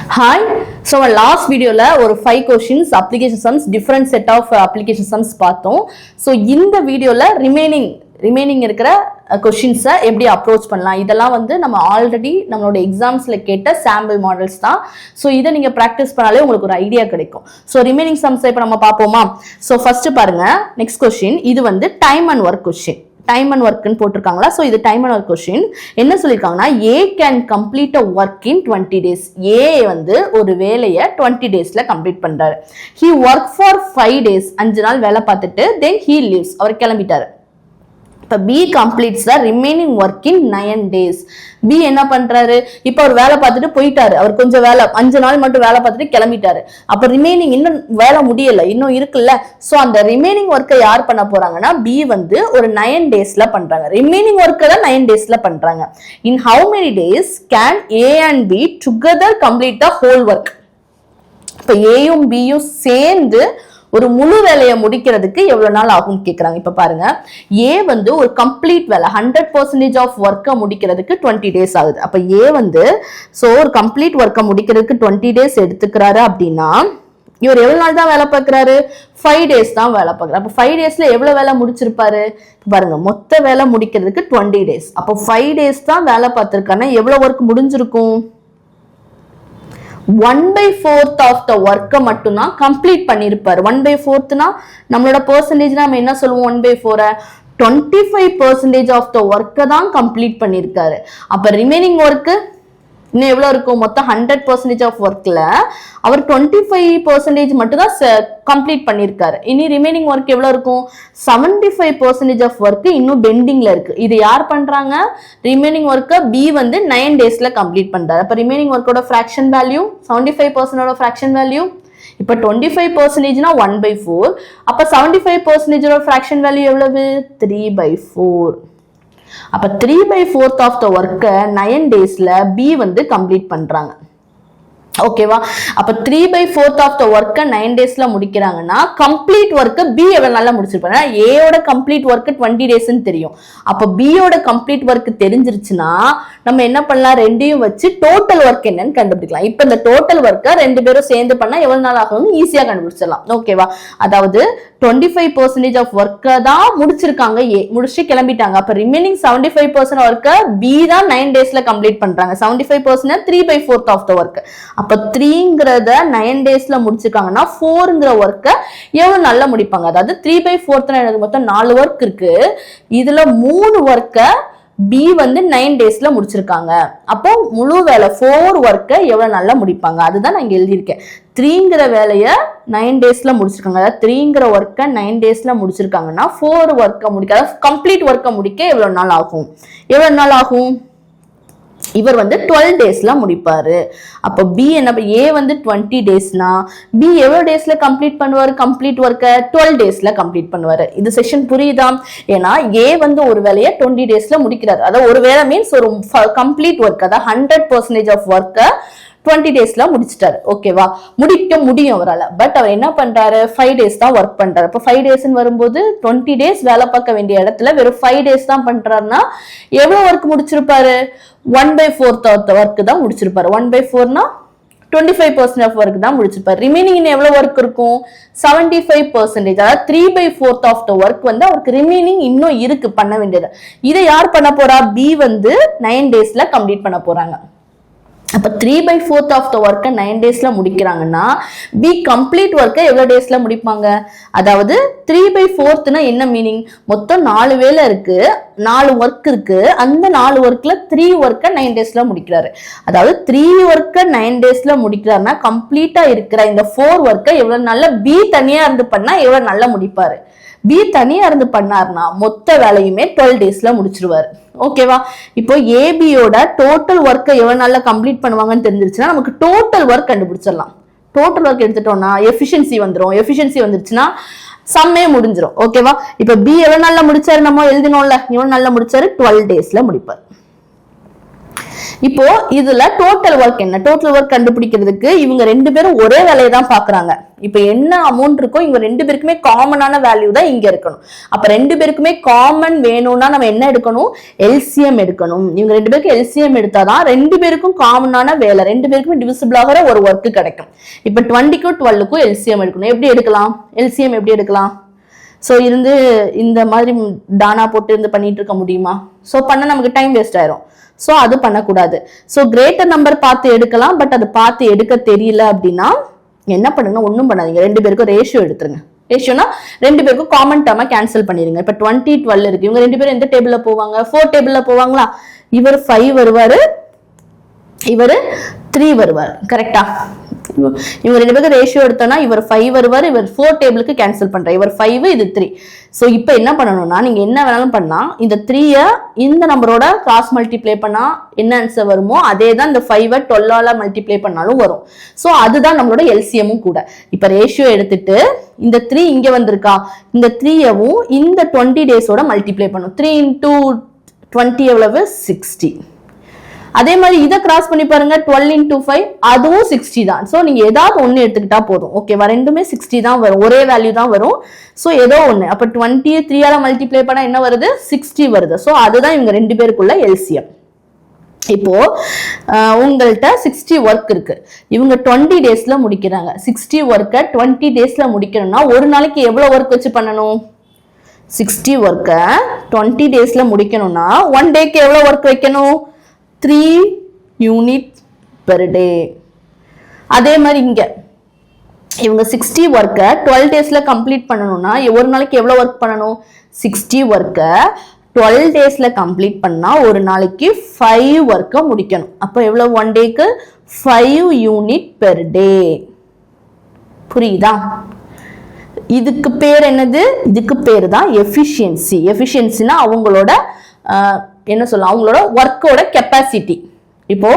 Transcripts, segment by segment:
Hi. So our last video la ஒரு 5 questions application sums different set of application sums பார்த்தோம். So இந்த வீடியோல remaining இருக்கிற questions எப்படி அப்ரோச் பண்ணலாம் இதெல்லாம் வந்து நம்ம ஆல்ரெடி நம்மளோட எக்ஸாம்ஸ்ல கேட்ட சாம்பிள் மாடல்ஸ் தான். ஸோ இதை நீங்க ப்ராக்டிஸ் பண்ணாலே உங்களுக்கு ஒரு ஐடியா கிடைக்கும். ஸோ ரிமைனிங் சம்ஸ் இப்போ நம்ம பார்ப்போமா. ஸோ ஃபர்ஸ்ட் பாருங்க, நெக்ஸ்ட் கொஸ்டின். இது வந்து time and work question. Time and ஒர்க்னு போட்டிருக்காங்களா. ஸோ இது டைம் அண்ட் ஒர்க் கொஸ்டின். என்ன சொல்லியிருக்காங்கன்னா, A can complete a work in 20 days. A வந்து ஒரு வேலையை 20 daysல கம்ப்ளீட் பண்றாரு. He work for 5 days. 5 நாள் வேலை பார்த்துட்டு தென் ஹி லீவ்ஸ், அவர் கிளம்பிட்டாரு. இப்போ B completes the remaining work in 9 days. B என்ன பண்றாரு, இப்போ அவர் வேலை பார்த்துட்டு போயிட்டாரு. அவர் கொஞ்சம் வேலை 5 நாள் மட்டும் வேலை பார்த்துட்டு கிளம்பிட்டாரு. அப்ப ரிமைனிங் இன்னும் வேலை முடியல, இன்னும் இருக்குல்ல. ஸோ அந்த ரிமைனிங் ஒர்க்கை யார் பண்ண போறாங்கன்னா, பி வந்து ஒரு 9 daysல பண்றாங்க. ரிமைனிங் ஒர்க்கை தான் 9 daysல பண்றாங்க. In how many days can A and B together complete the whole work. இப்போ ஏயும் பியும் சேர்ந்து ஒரு முழு வேலையை முடிக்கிறதுக்கு எவ்வளவு நாள் ஆகும் கேட்கறாங்க. இப்ப பாருங்க, ஏ வந்து ஒரு கம்ப்ளீட் வேலை 100% ஆஃப் ஒர்க்கை முடிக்கிறதுக்கு 20 days ஆகுது. அப்ப ஏ வந்து ஒரு கம்ப்ளீட் ஒர்க்கை முடிக்கிறதுக்கு 20 days எடுத்துக்கிறாரு அப்படின்னா, இவர் எவ்வளவு நாள் தான் வேலை பார்க்கிறாரு, 5 days தான் வேலை பார்க்கிறாரு. அப்ப 5 daysல எவ்வளவு வேலை முடிச்சிருப்பாரு பாருங்க, மொத்த வேலை முடிக்கிறதுக்கு 20 days. அப்போ 5 days தான் வேலை பார்த்திருக்காருன்னா எவ்வளவு ஒர்க் முடிஞ்சிருக்கும், 1/4 ஆஃப் த ஒர்க்கை மட்டும்தான் கம்ப்ளீட் பண்ணிருப்பாரு. 1/4 நம்மளோட பெர்சன்டேஜ் நம்ம என்ன சொல்லுவோம், 1/4 25% ஆஃப் த ஒர்க்கை தான் கம்ப்ளீட் பண்ணிருக்காரு. அப்ப ரிமைனிங் ஒர்க்கு இன்னும் எவ்வளவு இருக்கும், மொத்தம் 100% ஆஃப் ஒர்க்ல அவர் 25% மட்டும் தான் கம்ப்ளீட் பண்ணிருக்காரு. இனி ரிமைனிங் ஒர்க் எவ்வளவு இருக்கும், 75% ஆஃப் ஒர்க் இன்னும் பெண்டிங்ல இருக்கு. இது யார் பண்றாங்க, ரிமைனிங் ஒர்க்கை பி வந்து 9 daysல கம்ப்ளீட் பண்றாரு. அப்ப ரிமைனிங் ஒர்க்கோட ஃபிராக்ஷன் வேல்யூ 75% ஃபிராக்ஷன் வேல்யூ. இப்ப 25% 1/4. அப்ப 75% ஃபிராக்ஷன் வேல்யூ எவ்வளவு, 3/4. அப்ப 3/4 ஆஃப் த ஒர்க்கை 9 daysல பி வந்து கம்ப்ளீட் பண்றாங்க. ஓகேவா. அப்ப 3/4 ஆஃப் த ஒர்க்கை 9 daysல முடிக்கிறாங்கன்னா கம்ப்ளீட் ஒர்க்கை பி எவ்வளவு நாள்ல முடிச்சிருப்பாங்க. ஏயோட கம்ப்ளீட் ஒர்க்கு 20 daysன்னு தெரியும். அப்ப பியோட கம்ப்ளீட் ஒர்க் தெரிஞ்சிருச்சுன்னா நம்ம என்ன பண்ணலாம், ரெண்டையும் வச்சு டோட்டல் ஒர்க் என்னன்னு கண்டுபிடிக்கலாம். இப்ப இந்த டோட்டல் ஒர்க்கை 2 பேரும் சேர்ந்து பண்ணா எவ்வளவு நாள் ஆகும் ஈஸியா கண்டுபிடிச்சிடலாம். ஓகேவா. அதாவது 25% ஆஃப் ஒர்க்கை தான் முடிச்சிருக்காங்க, ஏ முடிச்சு கிளம்பிட்டாங்க. அப்ப ரிமைனிங் 75% ஒர்க்கை பி தான் 9 daysல கம்ப்ளீட் பண்றாங்க. 75% 3/4 ஆஃப் த ஒர்க். அப்ப 3ங்கிறத 9 daysல முடிச்சிருக்காங்கன்னா 4ங்கிற ஒர்க்கை எவ்வளவு நல்லா முடிப்பாங்க. அதாவது 3/4 எனக்கு மொத்தம் 4 ஒர்க் இருக்கு. இதுல 3 ஒர்க்கை பி வந்து 9 daysல முடிச்சிருக்காங்க. அப்போ முழு வேலை 4 ஒர்க்கை எவ்வளவு நல்லா முடிப்பாங்க அதுதான் நான் இங்க எழுதியிருக்கேன். 3ங்கிற வேலையை 9 daysல முடிச்சிருக்காங்க. அதாவது 3ங்கிற ஒர்க்கை 9 daysல முடிச்சிருக்காங்கன்னா 4 ஒர்க்கை முடிக்க, அதாவது கம்ப்ளீட் ஒர்க்கை முடிக்க எவ்வளவு நாள் ஆகும், எவ்வளவு நாள் ஆகும், இவர் வந்து 12 daysல முடிப்பாரு. அப்ப பி என்ன, ஏ வந்து 20 daysனா பி எவ்வளவு டேஸ்ல கம்ப்ளீட் பண்ணுவாரு, கம்ப்ளீட் ஒர்க்கை 12 daysல கம்ப்ளீட் பண்ணுவாரு. இது செஷன் புரியுதா. ஏன்னா ஏ வந்து ஒரு வேலையை 20 daysல முடிக்கிறாரு. அதாவது ஒரு வேலை மீன்ஸ் ஒரு கம்ப்ளீட் ஒர்க், அதாவது 100% ஆஃப் ஒர்க்கை 20 daysல முடிச்சிட்டாரு. ஓகேவா. முடிக்க முடியும் அவரால். பட் அவர் என்ன பண்றாரு, 5 days தான் ஒர்க் பண்றாரு. இப்போ 5 days வரும்போது 20 days வேலை பார்க்க வேண்டிய இடத்துல வெறும் 5 days தான் பண்றாருன்னா எவ்வளவு ஒர்க் முடிச்சிருப்பாரு, 1/4 ஆஃப் த ஒர்க் தான் முடிச்சிருப்பாரு. 1/4னா 25% ஆஃப் ஒர்க் தான் முடிச்சிருப்பாரு. ரிமைனிங் எவ்வளவு ஒர்க் இருக்கும், 75%. அதாவது 3/4 ஆஃப் த ஒர்க் வந்து அவருக்கு ரிமைனிங் இன்னும் இருக்கு பண்ண வேண்டியது. இதை யார் பண்ண போறா, பி வந்து 9 daysல கம்ப்ளீட் பண்ண போறாங்க. அப்ப 3/4 ஆஃப் த ஒர்க்கை 9 daysல முடிக்கிறாங்கன்னா பி கம்ப்ளீட் ஒர்க்கை எவ்வளவு டேஸ்ல முடிப்பாங்க. அதாவது 3/4 என்ன மீனிங், மொத்தம் 4 வேலை இருக்கு, 4 ஒர்க் இருக்கு. அந்த 4 ஒர்க்ல 3 ஒர்க்கை 9 daysல முடிக்கிறாரு. அதாவது 3 ஒர்க்கை 9 daysல முடிக்கிறாருன்னா கம்ப்ளீட்டா இருக்கிற இந்த 4 ஒர்க்கை எவ்வளவு நாள்ல பி தனியா இருந்து பண்ணா எவ்வளவு நல்லா முடிப்பாரு. பி தனியா இருந்து பண்ணாருன்னா மொத்த வேலையுமே 12 daysல முடிச்சிருவாரு. ஓகேவா. இப்போ ஏபியோட டோட்டல் ஒர்க்கை எவ்வளவு நாள்ல கம்ப்ளீட் பண்ணுவாங்கன்னு தெரிஞ்சிருச்சுன்னா நமக்கு டோட்டல் ஒர்க் கண்டுபிடிச்சிடலாம். டோட்டல் ஒர்க் எடுத்துட்டோம்னா எஃபிஷியன்சி வந்துடும். எஃபிஷியன்சி வந்துருச்சுன்னா சம்மே முடிஞ்சிடும். ஓகேவா. இப்ப பி எவ்வளவு நாள்ல முடிச்சாரு நம்ம எழுதினோம்ல, எவ்வளவு நாள்ல முடிச்சாரு, 12 daysல முடிப்பாரு. இப்போ இதுல டோட்டல் ஒர்க் என்ன, டோட்டல் ஒர்க் கண்டுபிடிக்கிறதுக்கு இவங்க ரெண்டு பேரும் ஒரே வேலையை தான் பாக்குறாங்க. இப்ப என்ன அமௌண்ட் இருக்கோ இவங்க ரெண்டு பேருக்குமே காமனான வேல்யூ தான் இங்க இருக்கணும். அப்ப ரெண்டு பேருக்குமே காமன் வேணும்னா நம்ம என்ன எடுக்கணும், எல்சிஎம் எடுக்கணும். இவங்க ரெண்டு பேருக்கு எல்சிஎம் எடுத்தாதான் ரெண்டு பேருக்கும் காமனான வேலை, ரெண்டு பேருக்குமே டிவிசிபிள் ஆகிற ஒரு ஒர்க் கிடைக்கும். இப்ப 20க்கும் 12க்கும் எல்சிஎம் எடுக்கணும். எப்படி எடுக்கலாம், எல்சிஎம் எப்படி எடுக்கலாம்? ஸோ இருந்து இந்த மாதிரி டானா போட்டு இருந்து பண்ணிட்டு இருக்க முடியுமா? ஸோ பண்ண நமக்கு டைம் வேஸ்ட் ஆயிரும். ஸோ அது பண்ணக்கூடாது. ஸோ கிரேட்டர் நம்பர் பார்த்து எடுக்கலாம். பட் அது பார்த்து எடுக்க தெரியல அப்படின்னா என்ன பண்ணுங்க, ஒன்றும் பண்ணாதீங்க, ரெண்டு பேருக்கும் ரேஷியோ எடுத்துருங்க. ரேஷியோனா ரெண்டு பேருக்கும் காமன் டேர்மா கேன்சல் பண்ணிருங்க. இப்போ 20, 12 இருக்கு. இவங்க ரெண்டு பேரும் எந்த டேபிள்ல போவாங்க, 4 டேபிள்ல போவாங்களா? இவர் 5 வருவாரு, இவர் 3 வருவார். கரெக்டா? இவங்க ரெண்டு பேருக்கு ரேஷியோ எடுத்தோம்னா இவர் 5 வருவார், இவர் 4 டேபிளுக்கு கேன்சல் பண்ற, இவர் 5 இது 3. ஸோ இப்போ என்ன பண்ணணும்னா நீங்க என்ன வேணாலும் பண்ணா இந்த 3 இந்த நம்பரோட கிராஸ் மல்டிப்ளை பண்ணா என்ன ஆன்சர் வருமோ அதே தான் இந்த 5 12ஆல மல்டிப்ளை பண்ணாலும் வரும். ஸோ அதுதான் நம்மளோட எல்சிஎமும் கூட. இப்போ ரேஷியோ எடுத்துட்டு இந்த 3 இங்க வந்திருக்கா, இந்த 3வும் இந்த 20 டேஸோட மல்டிப்ளை பண்ணும். 3 into 20 எவ்வளவு, 60. அதே மாதிரி இதை கிராஸ் பண்ணி பாருங்க, 12 into 5 அதுவும் 60 தான். ஸோ நீங்க ஏதாவது ஒண்ணு எடுத்துக்கிட்டா போதும். ஓகேவா? ரெண்டுமே 60 தான் வரும், ஒரே வேல்யூ தான் வரும். ஸோ ஏதோ ஒண்ணு. அப்ப 20 3ஆல மல்டிப்ளை பண்ணா என்ன வருது, 60 வருது. ஸோ அதுதான் இவங்க ரெண்டு பேருக்குள்ள எல்சிஎம். இப்போ உங்கள்கிட்ட 60 ஒர்க் இருக்கு, இவங்க 20 டேஸ்ல முடிக்கிறாங்க. 60 ஒர்க்கை 20 டேஸ்ல முடிக்கணும்னா ஒரு நாளைக்கு எவ்வளவு ஒர்க் வச்சு பண்ணணும்? 60 ஒர்க்கை 20 டேஸ்ல முடிக்கணும்னா 1 டேக்கு எவ்வளவு ஒர்க் வைக்கணும்? 3 யூனிட் பெர் டே. அதே மாதிரி இங்க இவங்க 60 ஒர்க்கை 12 டேஸ்ல கம்ப்ளீட் பண்ணணும்னா ஒரு நாளைக்கு எவ்வளவு ஒர்க் பண்ணணும்? 60 ஒர்க்கை 12 டேஸ்ல கம்ப்ளீட் பண்ணா ஒரு நாளைக்கு 5 ஒர்க்கை முடிக்கணும். அப்போ எவ்வளவு? 1 டேக்கு 5 யூனிட் பெர் டே. புரியுதா? இதுக்கு பேர் என்னது? இதுக்கு பேர் தான் எஃபிஷியன்சி. எஃபிஷியன்சினா அவங்களோட என்ன சொல்ல, அவங்களோட ஒர்க்கோட கெப்பாசிட்டி. இப்போ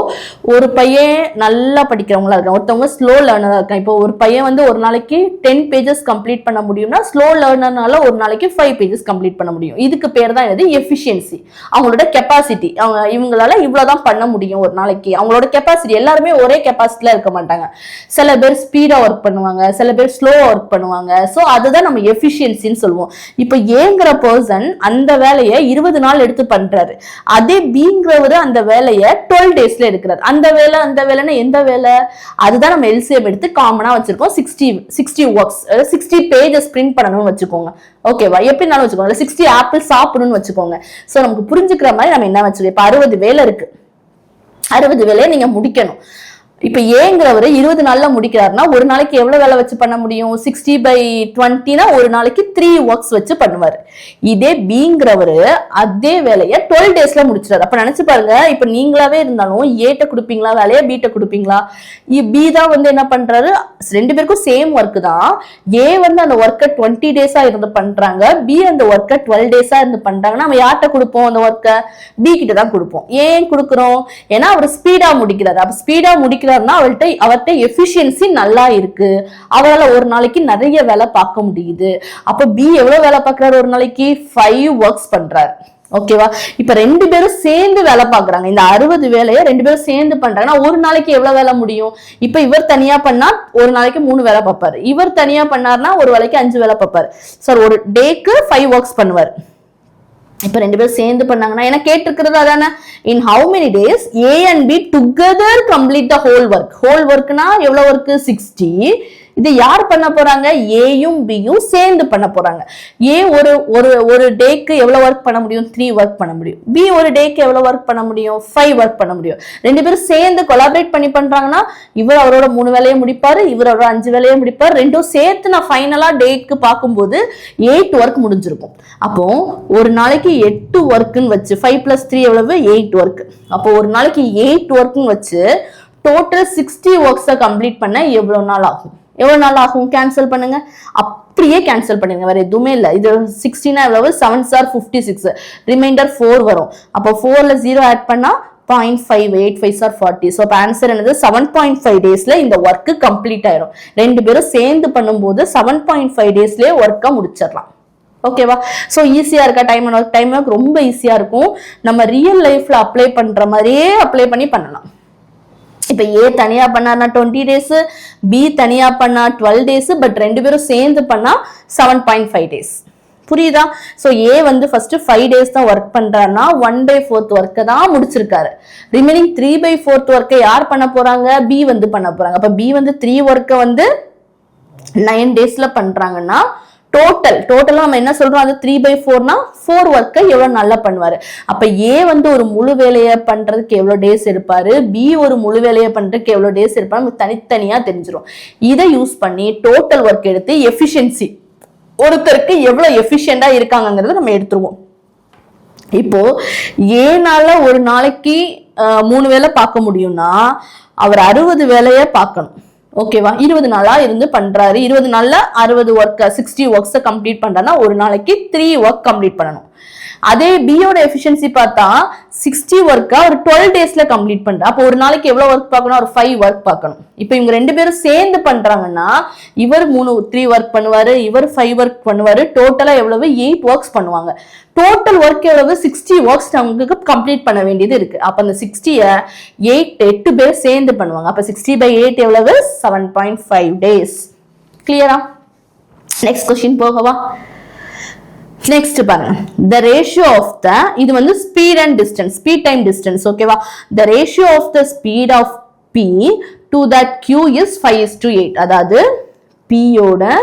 ஒரு பையன் நல்லா படிக்கிறவங்களா இருக்கான், ஒருத்தவங்க ஸ்லோ லேர்னரா இருக்கான். இப்போ ஒரு பையன் வந்து ஒரு நாளைக்கு 10 பேஜஸ் கம்ப்ளீட் பண்ண முடியும்னா ஸ்லோ லேர்னர்னால ஒரு நாளைக்கு 5 பேஜஸ் கம்ப்ளீட் பண்ண முடியும். இதுக்கு பேர் தான் என்னது? எஃபிஷியன்சி. அவங்களோட கெப்பாசிட்டி. அவங்க இவங்களால இவ்வளவுதான் பண்ண முடியும் ஒரு நாளைக்கு. அவங்களோட கெப்பாசிட்டி. எல்லாருமே ஒரே கெப்பாசிட்டில இருக்க மாட்டாங்க. சில பேர் ஸ்பீடா ஒர்க் பண்ணுவாங்க, சில பேர் ஸ்லோவா ஒர்க் பண்ணுவாங்க. ஸோ அதுதான் நம்ம எஃபிஷியன்சின்னு சொல்லுவோம். இப்போ ஏங்கிற பர்சன் அந்த வேலையை 20 நாள் எடுத்து பண்றாரு. அதே பிங்கிறவரு அந்த வேலையை 12 டேஸ்ல எடுக்கிறார். அந்த வேலைன்னா எந்த வேலை? அதுதான் நம்ம எல்சிஎம் எடுத்து காமனா வச்சிருக்கோம். 60 ஒர்க்ஸ், 60 பேஜஸ் பிரிண்ட் பண்ணணும்னு வச்சுக்கோங்க. ஓகேவா? எப்படினாலும் வச்சுக்கோங்க. 60 ஆப்பிள் சாப்பிடணும்னு வச்சுக்கோங்க. சோ நமக்கு புரிஞ்சுக்கிற மாதிரி நம்ம என்ன வச்சுக்கோங்க. இப்ப 60 வேலை இருக்கு, 60 வேலையை நீங்க முடிக்கணும். இப்ப ஏங்கிறவரு 20 நாள்ல முடிக்கிறாருன்னா ஒரு நாளைக்கு எவ்வளவு வேலை வச்சு பண்ண முடியும்? 60/20னா ஒரு நாளைக்கு 3 ஒர்க்ஸ் வச்சு பண்ணுவாரு. இதே பிங்கிறவரு அதே வேலையை 12 டேஸ்ல முடிச்சிடாரு. அப்ப நினைச்சு பாருங்க, இப்ப நீங்களாவே இருந்தாலும் ஏட்ட கொடுப்பீங்களா வேலையை, பீட்ட கொடுப்பீங்களா? பி தான் வந்து என்ன பண்றாரு, ரெண்டு பேருக்கும் சேம் ஒர்க் தான். ஏ வந்து அந்த ஒர்க்கை 20 டேஸா இருந்து பண்றாங்க, பி அந்த ஒர்க்கை 12 டேஸா இருந்து பண்றாங்கன்னா நம்ம யார்கிட்ட கொடுப்போம்? அந்த ஒர்க்கை பி கிட்ட தான் கொடுப்போம். ஏன் கொடுக்குறோம்? ஏன்னா அவர் ஸ்பீடா முடிக்கிறாரு. அப்ப ஸ்பீடா முடிக்கிறாருன்னா அவர்கிட்ட எஃபிஷியன்சி நல்லா இருக்கு, அவரால் ஒரு நாளைக்கு நிறைய வேலை பார்க்க முடியுது. அப்ப பி எவ்வளவு வேலை பார்க்கறாரு? ஒரு நாளைக்கு 5 ஒர்க்ஸ் பண்றாரு. ஓகேவா? இப்ப ரெண்டு பேரும் சேர்ந்து வேலை பாக்குறாங்க. இந்த 60 வேலையை ரெண்டு பேரும் சேர்ந்து பண்றாங்கன்னா ஒரு நாளைக்கு எவ்வளவு வேலை முடியும்? இப்ப இவர் தனியா பண்ணா ஒரு நாளைக்கு 3 வேலை பார்ப்பாரு, இவர் தனியா பண்ணார்னா ஒரு வேலைக்கு 5 வேலை பார்ப்பாரு. சார் ஒரு டேக்கு 5 ஒர்க்ஸ் பண்ணுவார். இப்ப ரெண்டு பேரும் சேர்ந்து பண்ணாங்கன்னா என்ன கேட்டிருக்கிறது அதானே? In how many days A and B together complete the whole work. Whole ஒர்க்னா எவ்வளவு ஒர்க்? 60. இது யார் பண்ண போறாங்க? ஏயும் பியும் சேர்ந்து பண்ண போறாங்க. ஏ ஒரு டேக்கு எவ்வளவு ஒர்க் பண்ண முடியும்? 3 ஒர்க் பண்ண முடியும். பி ஒரு டேக்கு எவ்வளவு ஒர்க் பண்ண முடியும்? 5 ஒர்க் பண்ண முடியும். ரெண்டு பேரும் சேர்ந்து கொலாபரேட் பண்ணி பண்றாங்கன்னா இவர் அவரோட 3 வேலையை முடிப்பாரு, இவர் அவரோட 5 வேலையை முடிப்பாரு. ரெண்டும் சேர்த்து நான் ஃபைனலா டேக்கு பார்க்கும்போது 8 ஒர்க் முடிஞ்சிருக்கும். அப்போ ஒரு நாளைக்கு 8 ஒர்க்குன்னு வச்சு 5 + 3 எவ்வளவு? 8 ஒர்க். அப்போ ஒரு நாளைக்கு 8 ஒர்க்குன்னு வச்சு டோட்டல் 60 ஒர்க்ஸை கம்ப்ளீட் பண்ண எவ்வளவு நாள் ஆகும்? எவ்வளவு நாள் ஆகும்? கேன்சல் பண்ணுங்க, அப்படியே கேன்சல் பண்ணுங்க, வேற எதுவுமே இல்லை. இது 60னா எவ்வளவு? 7 * 56, ரிமைண்டர் 4 வரும். அப்போ 4ல 0 ஆட் பண்ணா 0.5, 8 × 5 = 40. ஸோ ஆன்சர் என்னது? 7.5 டேஸ்ல இந்த ஒர்க்கு கம்ப்ளீட் ஆயிரும். ரெண்டு பேரும் சேர்ந்து பண்ணும்போது 7.5 டேஸ்லயே ஒர்க்கை முடிச்சிடலாம். ஓகேவா? ஸோ ஈஸியா இருக்கா? டைம் ஒர்க் ரொம்ப ஈஸியா இருக்கும். நம்ம ரியல் லைஃப்ல அப்ளை பண்ற மாதிரியே அப்ளை பண்ணலாம். இப்ப ஏ தனியா பண்ணா 20 days, பி தனியா பண்ணா 12 days, பட் ரெண்டு பேரும் சேர்ந்து பண்ணா 7.5 days. புரியுதா? சோ ஏ வந்து ஃபர்ஸ்ட் 5 days தான் ஒர்க் பண்றாருன்னா 1/4 ஒர்க்கை தான் முடிச்சிருக்காரு. ரிமைனிங் 3/4 ஒர்க்கை யார் பண்ண போறாங்க? பி வந்து பண்ண போறாங்க. அப்ப பி வந்து 3 ஒர்க்கை வந்து 9 daysல பண்றாங்கன்னா டோட்டலா நம்ம என்ன சொல்றோம்? அது 3/4னா 4 ஒர்க்கை எவ்வளவு நல்லா பண்ணுவாரு. அப்ப ஏ வந்து ஒரு முழு வேலையை பண்றதுக்கு எவ்வளவு டேஸ் எடுப்பாரு, பி ஒரு முழு வேலையை பண்றதுக்கு எவ்வளவு டேஸ் எடுப்பாரு, நமக்கு தனித்தனியா தெரிஞ்சிடும். இதை யூஸ் பண்ணி டோட்டல் ஒர்க் எடுத்து எஃபிஷியன்சி, ஒருத்தருக்கு எவ்வளவு எஃபிஷியண்டா இருக்காங்கிறத நம்ம எடுத்துருவோம். இப்போ ஏனால ஒரு நாளைக்கு 3 வேலை பார்க்க முடியும்னா அவர் 60 வேலையை பார்க்கணும். ஓகேவா? 20 நாளா இருந்து பண்றாரு. 20 நாள்ல 60 ஒர்க் 60 ஒர்க்ஸ் கம்ப்ளீட் பண்றாருன்னா ஒரு நாளைக்கு 3 ஒர்க் கம்ப்ளீட் பண்ணணும். அதே பியோட எஃபிஷியன்சி பார்த்தா 60 ஒர்க்கா ஒரு 12 daysல கம்ப்ளீட் பண்ற. அப்போ ஒரு நாளைக்கு எவ்வளவு ஒர்க் பார்க்கணும்? ஒரு 5 ஒர்க் பார்க்கணும். இப்போ இவங்க ரெண்டு பேரும் சேர்ந்து பண்றாங்கன்னா இவர் 3 ஒர்க் பண்ணுவாரு, இவர் 5 ஒர்க் பண்ணுவாரு. டோட்டலா எவ்வளவு? 8 ஒர்க்ஸ் பண்ணுவாங்க. டோட்டல் ஒர்க் எவ்வளவு? 60 ஒர்க்ஸ் நமக்கு கம்ப்ளீட் பண்ண வேண்டியது இருக்கு. அப்ப அந்த 60ய 8 பேர் சேர்ந்து பண்ணுவாங்க. அப்ப 60/8 எவ்வளவு? 7.5 days. கிளியரா? நெக்ஸ்ட் கொஸ்டின் போகவா? நெக்ஸ்ட் பாருங்க, the ratio of the, இது வந்து speed and distance, speed time distance. ஓகேவா? the ratio of the speed of P to that Q is 5:8. அதாவது P ஓட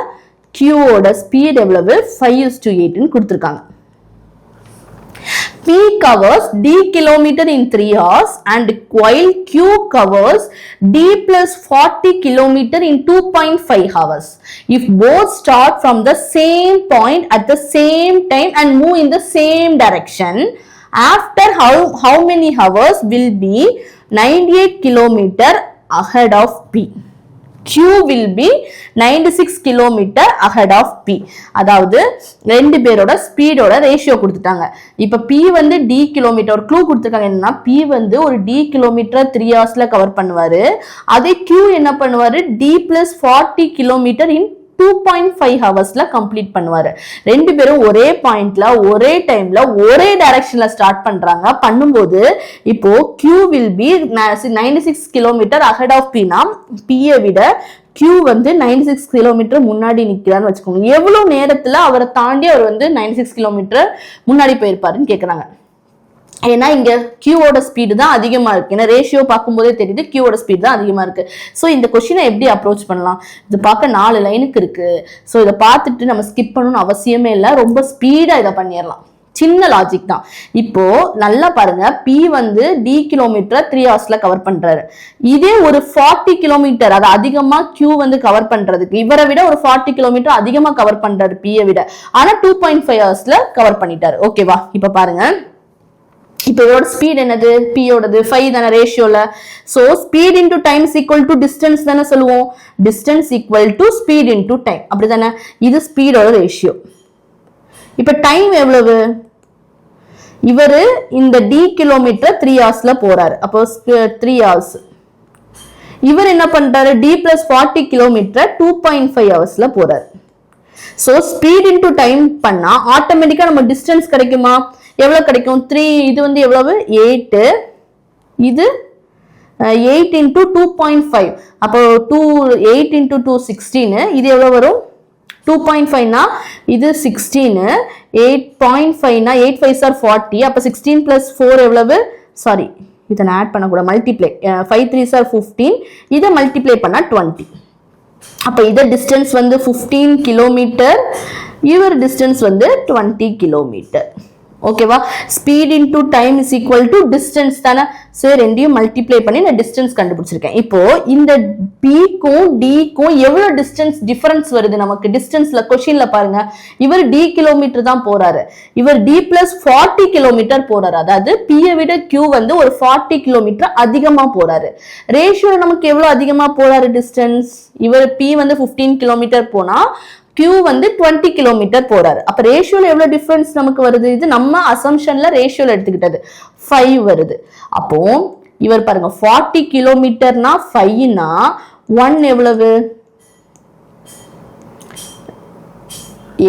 Q ஓட ஸ்பீட் எவ்வளவு? 5:8 ன்னு கொடுத்திருக்காங்க. P covers D kilometer in 3 hours and while Q covers D plus 40 kilometer in 2.5 hours. If both start from the same point at the same time and move in the same direction, after how many hours will be 98 kilometer ahead of P? Q will be 96 kilometer ahead of P. அதாவது ரெண்டு பேரோட ஸ்பீடோட ratio கொடுத்துட்டாங்க. இப்ப P வந்து D kilometre, ஒரு clue கொடுத்துருக்காங்க. என்னன்னா P வந்து ஒரு D கிலோமீட்டர் 3 ஹவர்ஸ்ல கவர் பண்ணுவாரு. அதே Q என்ன பண்ணுவாரு? D plus 40 கிலோமீட்டர் இன் 2.5 ஹவர்ஸ்ல கம்ப்ளீட் பண்ணுவாரு. ரெண்டு பேரும் ஒரே பாயிண்ட்ல ஒரே டைம்ல ஒரே டைரக்ஷன்ல ஸ்டார்ட் பண்றாங்க. பண்ணும்போது இப்போ Q will be 96 kilometre ahead of P னா P விட Q வந்து 96 கிலோமீட்டர் முன்னாடி நிக்கிறான்னு வச்சுக்கோங்க. எவ்வளவு நேரத்துல அவரை தாண்டி அவர் வந்து 96 கிலோமீட்டர் முன்னாடி போயிருப்பாருன்னு கேக்குறாங்க. ஏன்னா இங்க கியூவோட ஸ்பீடு தான் அதிகமா இருக்கு. ஏன்னா ரேஷியோ பார்க்கும்போதே தெரியுது கியூவோட ஸ்பீட் தான் அதிகமா இருக்கு. ஸோ இந்த கொஸ்டினை எப்படி அப்ரோச் பண்ணலாம்? இது பார்க்க 4 லைனுக்கு இருக்கு. ஸோ இதை பார்த்துட்டு நம்ம ஸ்கிப் பண்ணணும்னு அவசியமே இல்லை. ரொம்ப ஸ்பீடா இதை பண்ணிடலாம். சின்ன லாஜிக் தான். இப்போ நல்லா பாருங்க, P வந்து D கிலோமீட்டர் 3 ஹவர்ஸ்ல கவர் பண்றாரு. இதே ஒரு 40 கிலோமீட்டர், அது அதிகமா Q வந்து கவர் பண்றதுக்கு இவரை விட ஒரு 40 கிலோமீட்டர் அதிகமா கவர் பண்றாரு P விட. ஆனா 2.5 ஹவர்ஸ்ல கவர் பண்ணிட்டாரு. ஓகேவா? இப்ப பாருங்க, இப்போ இதோட ஸ்பீட் என்னது? P ஓடது 5 தான ரேஷியோல. So speed into time is equal to distance தானே சொல்லுவோம். Distance equal to speed into time, அப்படிதானே? இது ஸ்பீடோட ரேஷியோ. இப்ப டைம் எவ்வளவு? இவரு இந்த D கிலோமீட்டர் 3 ஹவர்ஸ்ல போறாரு. அப்போ 3 ஹவர்ஸ். இவர் என்ன பண்றாரு? D plus 40 கிலோமீட்டர் 2.5 ஹவர்ஸ்ல போறாரு. சோ ஸ்பீட் இன்டு டைம் பண்ணா ஆட்டோமேட்டிக்கா நம்ம டிஸ்டன்ஸ் கிடைக்குமா? எவ்வளவு கிடைக்கும்? 3, இது வந்து எவ்வளவு? 8, இது 8 into 2.5. அப்போ 8 into 2 16. இது எவ்வளவு வரும்? 2.5 னா இது 16. 8.5 னா 8 5s are 40. அப்ப 16 plus 4 எவ்வளவு? சாரி, இதை நான் ஆட் பண்ண கூட, மல்டிப்ளை. 5 3s are 15. இதை மல்டிப்ளை பண்ணா 20. அப்ப இத டிஸ்டன்ஸ் வந்து 15 கிலோமீட்டர், இவர் டிஸ்டன்ஸ் வந்து 20 கிலோமீட்டர். ஓகேவா? Speed into time is equal to distance தானே. சோ ரெண்டையும் மல்டிப்ளை பண்ணி நான் டிஸ்டன்ஸ் கண்டுபிடிச்சிருக்கேன். இப்போ இந்த Pக்கும் Dக்கும் எவ்வளவு டிஸ்டன்ஸ் டிஃபரன்ஸ் வருது நமக்கு? டிஸ்டன்ஸ்ல கொஸ்டின்ல பாருங்க, இவர் D கிலோமீட்டர் தான் போறாரு, இவர் D plus 40 கிலோமீட்டர் போறாரு. அதாவது P விட Q வந்து ஒரு 40 கிலோமீட்டர் அதிகமா போறாரு. ரேஷியோல நமக்கு எவ்வளவு அதிகமா போறாரு டிஸ்டன்ஸ்? இவர் P வந்து 15 கிலோமீட்டர் போனா Q வந்து 20 கிலோமீட்டர் போறாரு. அப்ப ரேஷியோல எவ்வளவு டிஃபரன்ஸ் நமக்கு வருது? இது நம்ம அசம்ஷன்ல ரேஷியோல எடுத்துக்கிட்டது 5 வருது. அப்போ இவர் பாருங்க, 40 கிலோமீட்டர்னா 5 னா 1 எவ்வளவு?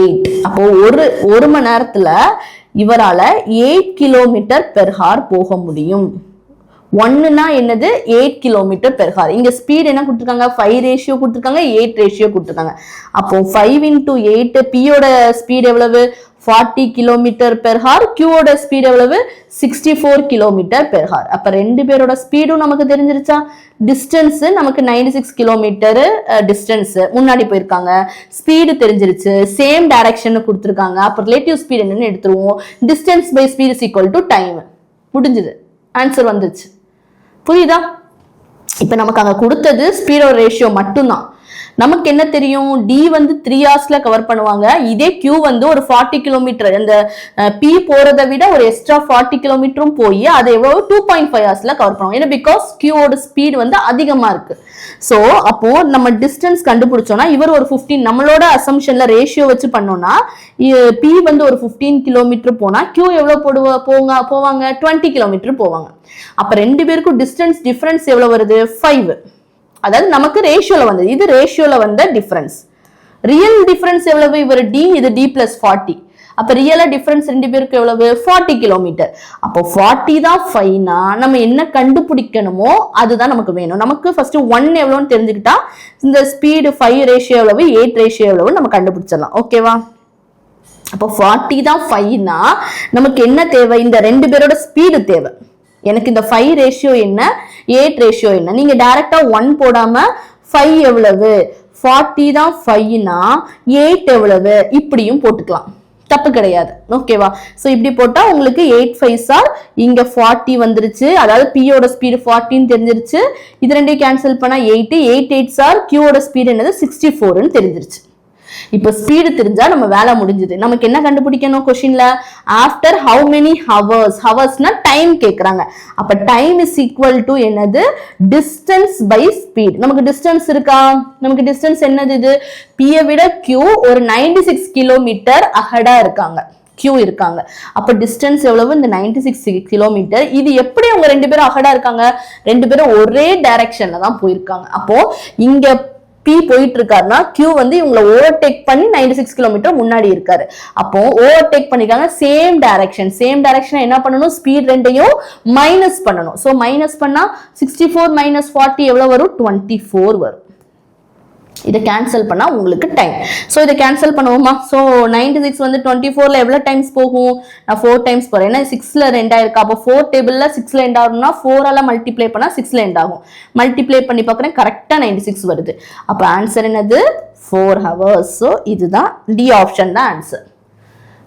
8. அப்போ ஒரு மணி நேரத்துல இவரால 8 கிலோமீட்டர் பெர் ஹார் போக முடியும். 1னா என்னது 8 கிலோமீட்டர் பெர் ஹார். இங்க ஸ்பீட் என்ன கொடுத்துருக்காங்க 5 ரேஷியோ கொடுத்துருக்காங்க 8 ரேஷியோ கொடுத்துருக்காங்க. அப்போ 5 × 8 பியோட ஸ்பீட் எவ்வளவு 40 கிலோமீட்டர் பெர் ஹார், கியூவோட ஸ்பீட் எவ்வளவு 64 கிலோமீட்டர் பெர் ஹார். அப்ப ரெண்டு பேரோட ஸ்பீடும் நமக்கு தெரிஞ்சிருச்சா. டிஸ்டன்ஸ் நமக்கு 96 கிலோமீட்டர் டிஸ்டன்ஸ் முன்னாடி போயிருக்காங்க. ஸ்பீடு தெரிஞ்சிருச்சு. சேம் டைரக்ஷன் கொடுத்துருக்காங்க. அப்ப ரிலேட்டிவ் ஸ்பீட் என்னன்னு எடுத்துருவோம். Distance by speed is equal to time. முடிஞ்சது, ஆன்சர் வந்துச்சு. புரியுதா? இப்ப நமக்கு அங்க கொடுத்தது ஸ்பீடோட ரேஷியோ மட்டும்தான். நமக்கு என்ன தெரியும், டி வந்து 3 ஹவர்ஸ்ல கவர் பண்ணுவாங்க. இதே கியூ வந்து ஒரு 40 கிலோமீட்டர், அந்த பி போறதை விட ஒரு எக்ஸ்ட்ரா 40 கிலோமீட்டரும் போய் அதை எவ்வளவு 2.5 ஹவர்ஸ்ல கவர் பண்ணுவாங்க. ஏன்னா பிகாஸ் கியூவோட ஸ்பீட் வந்து அதிகமா இருக்கு. சோ அப்போ நம்ம டிஸ்டன்ஸ் கண்டுபிடிச்சோம்னா இவர் ஒரு 15, நம்மளோட அசம்ஷன்ல ரேஷியோ வச்சு பண்ணோம்னா பி வந்து ஒரு 15 கிலோமீட்டர் போனா கியூ எவ்வளவு போவாங்க 20 கிலோமீட்டர் போவாங்க. அப்ப ரெண்டு பேருக்கும் டிஸ்டன்ஸ் டிஃபரன்ஸ் எவ்வளவு வருது 5. அதாவது நமக்கு ரேஷியோல வந்தது, இது ரேஷியோல வந்த டிஃபரன்ஸ். ரியல் டிஃபரன்ஸ் எவ்வளவு, இவர் டி, இது டி பிளஸ் 40. அப்ப ரியலா டிஃபரன்ஸ் ரெண்டு பேருக்கு எவ்வளவு 40 கிலோமீட்டர். அப்போ 40 தான் 5னா நம்ம என்ன கண்டுபிடிக்கணுமோ அதுதான் நமக்கு வேணும். நமக்கு ஃபர்ஸ்ட் 1 எவ்வளவுன்னு தெரிஞ்சுக்கிட்டா இந்த ஸ்பீடு 5 ரேஷியோ எவ்வளவு 8 ரேஷியோ எவ்வளவு நம்ம கண்டுபிடிச்சிடலாம். ஓகேவா? அப்போ 40 தான் 5னா நமக்கு என்ன தேவை, இந்த ரெண்டு பேரோட ஸ்பீடு தேவை. எனக்கு இந்த 5 ரேஷியோ என்ன 8 ரேஷியோ என்ன, நீங்க டைரக்டா 1 போடாம 5 எவ்வளவு 40 தான் 5னா 8 எவ்வளவு இப்படியும் போட்டுக்கலாம், தப்பு கிடையாது. ஓகேவா? சோ இப்படி போட்டா உங்களுக்கு 8 5s ஆர் இங்க 40 வந்துருச்சு. அதாவது பியோட ஸ்பீடு 40 தெரிஞ்சிருச்சு. இது ரெண்டையும் கேன்சல் பண்ணா 8 8s ஆர் கியூவோட ஸ்பீடு என்னது 64ன்னு தெரிஞ்சிருச்சு. இப்ப ஸ்பீடு தெரிஞ்சா நம்ம வேலை முடிஞ்சது. நமக்கு என்ன கண்டுபிடிக்கணும் கொஸ்டின்ல, ஆஃப்டர் ஹவு மெனி ஹவர்ஸ், ஹவர்ஸ்னா டைம் கேக்குறாங்க. அப்ப டைம் இஸ் ஈக்குவல் டு என்னது டிஸ்டன்ஸ் பை ஸ்பீட். நமக்கு டிஸ்டன்ஸ் இருக்கா, நமக்கு டிஸ்டன்ஸ் என்னது, இது பியை விட கியூ ஒரு 96 கிலோமீட்டர் அஹடா இருக்காங்க, கியூ இருக்காங்க. அப்ப டிஸ்டன்ஸ் எவ்வளவு இந்த 96 கிலோமீட்டர். இது எப்படி அவங்க ரெண்டு பேரும் அஹடா இருக்காங்க, ரெண்டு பேரும் ஒரே டைரக்ஷன்ல தான் போயிருக்காங்க. அப்போ இங்க பி போயிட்டு இருக்காருன்னா கியூ வந்து இவங்களை ஓவர்டேக் பண்ணி 96 கிலோமீட்டர் முன்னாடி இருக்காரு. அப்போ ஓவர்டேக் பண்ணிருக்காங்க, சேம் டைரக்ஷன். சேம் டைரக்ஷன் என்ன பண்ணணும், ஸ்பீட் ரெண்டையும் மைனஸ் பண்ணணும். சோ மைனஸ் பண்ணா 64 மைனஸ் 40 எவ்வளவு வரும் 24 வரும். இதை கேன்சல் பண்ணா உங்களுக்கு டைம். சோ இதை கேன்சல் பண்ணுவோமா. சோ 96 வந்து 24ல எவ்வளவு டைம்ஸ் போகும், நான் 4 டைம்ஸ் போறேன். ஏன்னா 6ல 2 இருக்கு. அப்போ 4 டேபிள்ல 6ல எண்ட் ஆகும்னா 4ஆல மல்டிப்ளை பண்ணா 6ல எண்ட் ஆகும். மல்டிப்ளை பண்ணி பார்க்கறேன், கரெக்டா 96 வருது. அப்ப ஆன்சர் என்னது 4 ஹவர்ஸ். சோ இதுதான் டி ஆப்ஷன் தான் ஆன்சர்.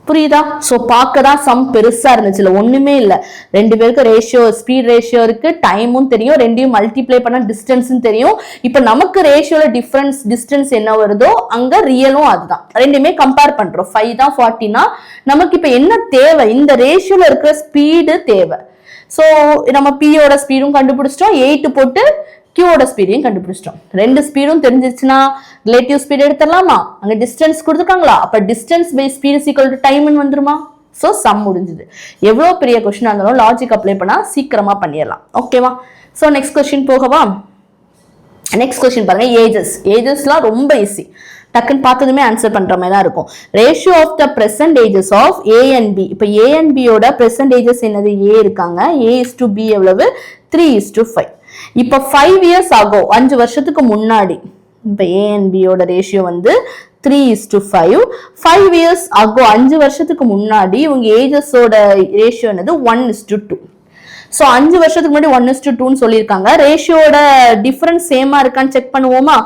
புரியுதா? சோ பார்க்கதான் சம் பெருசா இருந்துச்சுல, ஒண்ணுமே இல்ல. ரெண்டு பேருக்கு ரேஷியோ, ஸ்பீட் ரேஷியோ இருக்கு, டைமும் தெரியும், ரெண்டையும் மல்டிப்ளை பண்ணா டிஸ்டன்ஸும் தெரியும். இப்ப நமக்கு ரேஷியோல டிஃபரன்ஸ் டிஸ்டன்ஸ் என்ன வருதோ அங்க ரியலும் அதுதான். ரெண்டுமே கம்பேர் பண்றோம். 5 தான் 40னா நமக்கு இப்ப என்ன தேவை, இந்த ரேஷியோல இருக்கிற ஸ்பீடு தேவை. சோ நம்ம பியோட ஸ்பீடும் கண்டுபிடிச்சிட்டோம், 8 போட்டு கியூவோட ஸ்பீடையும் கண்டுபிடிச்சிட்டோம். ரெண்டு ஸ்பீடும் தெரிஞ்சிருச்சுன்னா ரிலேட்டிவ் ஸ்பீட் எடுத்துடலாமா, அங்க டிஸ்டன்ஸ் கொடுத்துருக்காங்களா, அப்ப distance by speed is equal to டைம்னு வந்துருமா. சோ சம் முடிஞ்சது. எவ்வளவு பெரிய கொஸ்டினா இருந்தாலும் லாஜிக் அப்ளை பண்ணா சீக்கிரமா பண்ணிடலாம். ஓகேவா? சோ நெக்ஸ்ட் கொஸ்டின் போகவா. நெக்ஸ்ட் கொஸ்டின் பாருங்க, ஏஜஸ். ஏஜஸ்லாம் ரொம்ப ஈஸி, டக்குன்னு பார்த்ததுமே ஆன்சர் பண்ற மாதிரி தான் இருக்கும். Ratio of the present ages of A and B. இப்ப ஏ அண்ட் பியோட பிரசன்ட் ஏஜஸ் என்னது, ஏ இருக்காங்க, ஏ இஸ் டு பி எவ்வளவு 3:5. இப்ப 5 இயர்ஸ் ஆகும், 5 வருஷத்துக்கு முன்னாடி. இப்ப ஏ அண்ட் பியோட ரேஷியோ வந்து 3:5. 5 இயர்ஸ் ஆகும், 5 வருஷத்துக்கு முன்னாடி இவங்க ஏஜஸோட ரேஷியோ என்னது 1:2. சோ 5 வருஷத்துக்கு முன்னாடி 1:2ன்னு சொல்லியிருக்காங்க. ரேஷியோட டிஃபரன்ஸ் சேமா இருக்கான்னு செக் பண்ணுவோமா.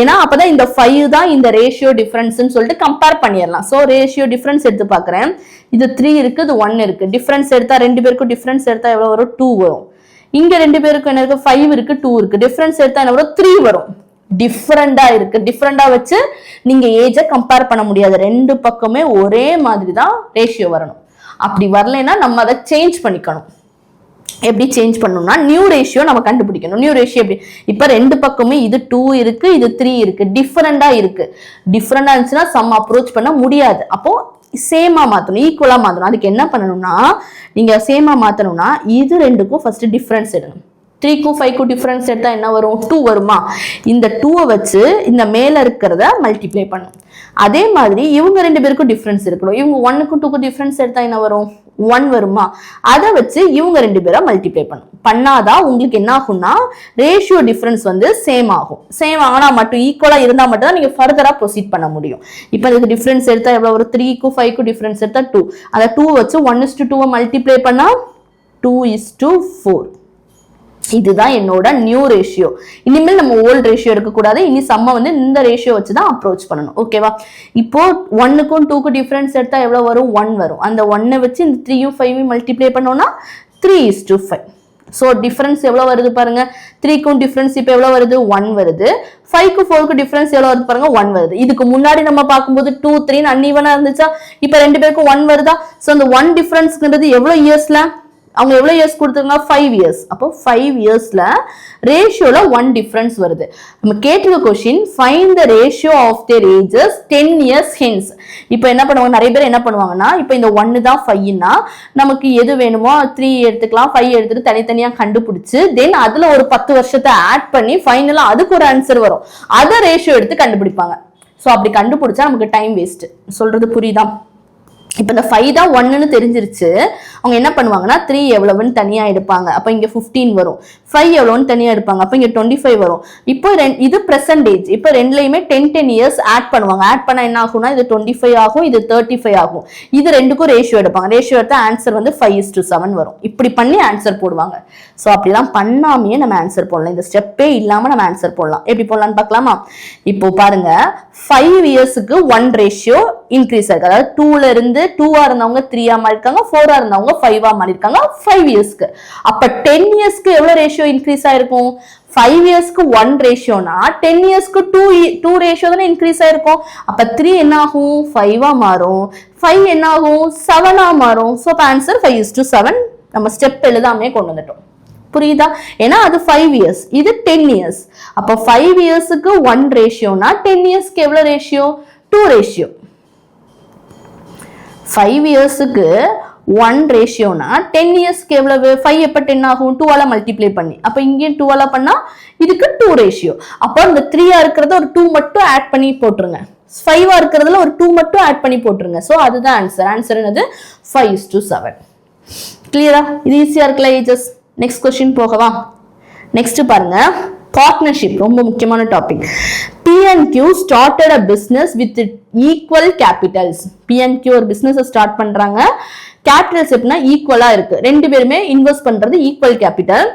ஏன்னா அப்பதான் இந்த 5 தான் இந்த ரேஷியோ டிஃபரன்ஸ்னு சொல்லிட்டு கம்பேர் பண்ணிடலாம். சோ ரேஷியோ டிஃபரன்ஸ் எடுத்து பாக்குறேன், இது 3 இருக்கு, இது 1 இருக்கு. டிஃபரன்ஸ் எடுத்தா ரெண்டு பேருக்கும் டிஃபரன்ஸ் எடுத்தா எவ்வளவு வரும் 2 வரும். இங்க ரெண்டு பேருக்கும் என்ன இருக்கு 5 இருக்கு 2 இருக்கு. டிஃபரன்ஸ் எடுத்தா என்ன வரும் 3 வரும். டிஃபரெண்டா இருக்கு. டிஃபரெண்டா வச்சு நீங்க ஏஜை கம்பேர் பண்ண முடியாது. ரெண்டு பக்கமே ஒரே மாதிரி தான் ரேஷியோ வரணும். அப்படி வரலைன்னா நம்ம அதை சேஞ்ச் பண்ணிக்கணும். எப்படி சேஞ்ச் பண்ணணும்னா நியூ ரேஷியோ நம்ம கண்டுபிடிக்கணும். நியூ ரேஷியோ எப்படி, இப்ப ரெண்டு பக்கமே இது 2 இருக்கு, இது 3 இருக்கு, டிஃபரெண்டா இருக்கு. டிஃபரெண்டா இருந்துச்சுன்னா சம் அப்ரோச் பண்ண முடியாது. அப்போ சேமா மாத்தணும், ஈக்குவலா மாத்தணும். அதுக்கு என்ன பண்ணணும்னா, நீங்க சேமா மாத்தணும்னா இது ரெண்டுக்கும் ஃபர்ஸ்ட் டிஃபரன்ஸ் எடுக்கணும். 3க்கும் 5க்கும் டிஃபரன்ஸ் எடுத்தா என்ன வரும்? 2 வருமா? இந்த 2 வச்சு இந்த மேல இருக்கிறத மல்டிப்ளை பண்ணும். அதே மாதிரி இவங்க ரெண்டு பேருக்கும் டிஃபரன்ஸ் இருக்கணும். இவங்க 1க்கும் 2க்கும் டிஃபரன்ஸ் எடுத்தா என்ன வரும்? 1 வருமா? அதை வச்சு இவங்க ரெண்டு பேரை மல்டிப்ளை பண்ணும். பண்ணாதான் உங்களுக்கு என்ன ஆகும்னா ரேஷியோ டிஃபரன்ஸ் வந்து சேம் ஆகும். சேம் ஆனா மட்டும் ஈக்குவலா இருந்தா மட்டும் தான் நீங்க ஃபர்தரா ப்ரொசீட் பண்ண முடியும். இப்போ இதுக்கு டிஃபரன்ஸ் எடுத்தா எவ்வளவு? ஒரு 3க்கும் 5க்கும் டிஃபரன்ஸ் எடுத்தா 2. அந்த 2 வச்சு 1:2 மல்டிப்ளை பண்ணா 2:4. இதுதான் என்னோட நியூ ரேஷியோ. இனிமேல் நம்ம ஓல்ட் ரேஷியோ இருக்கக்கூடாது. இனி சம்ம வந்து இந்த ரேஷியோ வச்சு தான் அப்ரோச் பண்ணணும். ஓகேவா? இப்போ 1க்கும் 2க்கும் டிஃபரன்ஸ் எடுத்தா எவ்வளவு வரும்? 1 வரும். அந்த 1 வச்சு இந்த 3யும் 5யும் மல்டிப்ளை பண்ணோம்னா 3:5. ஸோ டிஃபரன்ஸ் எவ்வளவு வருது பாருங்க. 3க்கும் டிஃபரன்ஸ் இப்போ எவ்வளவு வருது? 1 வருது. 5க்கும் 4க்கும் டிஃபரன்ஸ் எவ்வளவு வருது பாருங்க? 1 வருது. இதுக்கு முன்னாடி நம்ம பார்க்கும்போது 2, 3 அன்ஈவனா இருந்துச்சா? இப்போ ரெண்டு பேருக்கும் 1 வருதா? ஸோ அந்த 1 டிஃபரன்ஸ்ன்றது எவ்வளவு இயர்ஸ்ல? அவங்க எவ்வளவு இயர்ஸ் கொடுத்துருங்க? 5 இயர்ஸ். அப்போ 5 இயர்ஸ்ல ரேஷியோல 1 டிஃபரன்ஸ் வருது. நம்ம கேட்டிருக்க question find the ratio of their ages 10 years hence. இப்போ என்ன பண்ணுவாங்க? நிறைய பேர் என்ன பண்ணுவாங்கன்னா, இப்போ இந்த 1 தான் 5னா நமக்கு எது வேணுமோ 3 எடுத்துக்கலாம், 5 எடுத்துட்டு தனித்தனியா கண்டுபிடிச்சு தென் அதுல ஒரு 10 வருஷத்தை ஆட் பண்ணி ஃபைனலா அதுக்கு ஒரு ஆன்சர் வரும். அதை ரேஷியோ எடுத்து கண்டுபிடிப்பாங்க. ஸோ அப்படி கண்டுபிடிச்சா நமக்கு டைம் வேஸ்ட். சொல்றது புரியுதா? இப்போ இந்த 5 தான் 1ன்னு தெரிஞ்சிருச்சு. அவங்க என்ன பண்ணுவாங்கன்னா 3 எவ்வளவுன்னு தனியா எடுப்பாங்க. அப்போ இங்க 15 வரும். 5 எவ்வளவுன்னு தனியா எடுப்பாங்க. அப்போ இங்க 25 வரும். இப்போ இது பிரசன்டேஜ். இப்போ ரெண்டுலயுமே 10 years ஆட் பண்ணுவாங்க. ஆட் பண்ணா என்ன ஆகும்னா இது 25 ஆகும், இது 35 ஆகும். இது ரெண்டுக்கும் ரேஷியோ எடுப்பாங்க. ரேஷியோ எடுத்தா ஆன்சர் வந்து 5:7 வரும். இப்படி பண்ணி ஆன்சர் போடுவாங்க. ஸோ அப்படிலாம் பண்ணாமையே நம்ம ஆன்சர் போடலாம். இந்த ஸ்டெப்பே இல்லாம நம்ம ஆன்சர் போடலாம். எப்படி போடலாம்னு பார்க்கலாமா? இப்போ பாருங்க 5 இயர்ஸுக்கு 1 ரேஷியோ இன்க்ரீஸ் ஆயிருக்கு. அதாவது 2ல இருந்து 2ஆ இருந்தவங்க 3ஆ மாறிருக்காங்க, 4ஆ இருந்தவங்க 5ஆ மாறிருக்காங்க 5 இயர்ஸ்க்கு. அப்ப 10 இயர்ஸ்க்கு எவ்வளவு ரேஷியோ இன்க்ரீஸ் ஆயிருக்கும்? 5 இயர்ஸ்க்கு 1 ரேஷியோனா 10 இயர்ஸ்க்கு 2 ரேஷியோ தானே இன்க்ரீஸ் ஆயிருக்கும். அப்ப 3 என்ன ஆகும்? 5ஆ மாறும். 5 என்ன ஆகும்? 7ஆ மாறும். So answer 5:7. நம்ம ஸ்டெப் எழுதாமே கொண்டு வந்துட்டோம். புரியுதா? ஏன்னா அது 5 இயர்ஸ், இது 10 இயர்ஸ். அப்ப 5 இயர்ஸ்க்கு 1 ரேஷியோனா 10 இயர்ஸ்க்கு எவ்வளவு ரேஷியோ? 2 ரேஷியோ. 5 இயர்ஸ்க்கு 1 ரேஷியோனா 10 இயர்ஸ்க்கு எவ்வளவு? 5 எப்ப 10 ஆகும்? 2ஆல மல்டிப்ளை பண்ணி. அப்ப இங்கேயும் 2ஆல பண்ணா இதுக்கு 2 ரேஷியோ. அப்போ இந்த 3ஆ இருக்கிறத ஒரு 2 மட்டும் ஆட் பண்ணி போட்டுருங்க. 5ஆ இருக்கிறதுல ஒரு 2 மட்டும் ஆட் பண்ணி போட்டுருங்க. சோ அதுதான் ஆன்சர். ஆன்சர் என்னது? 5:7. கிளியரா? இது ஈஸியா இருக்குல்ல ஏஜஸ்? நெக்ஸ்ட் கொஸ்டின் போகவா? நெக்ஸ்ட் பாருங்க, பார்ட்னர்ஷிப். ரொம்ப முக்கியமான topic. P&Q started a business with equal capitals. P&Q ஒரு பிசினஸ் ஸ்டார்ட் பண்றாங்க. கேபிட்டல்ஸ் எப்படின்னா ஈக்குவலா இருக்கு. ரெண்டு பேருமே இன்வெஸ்ட் பண்றது ஈக்குவல் கேபிட்டல்.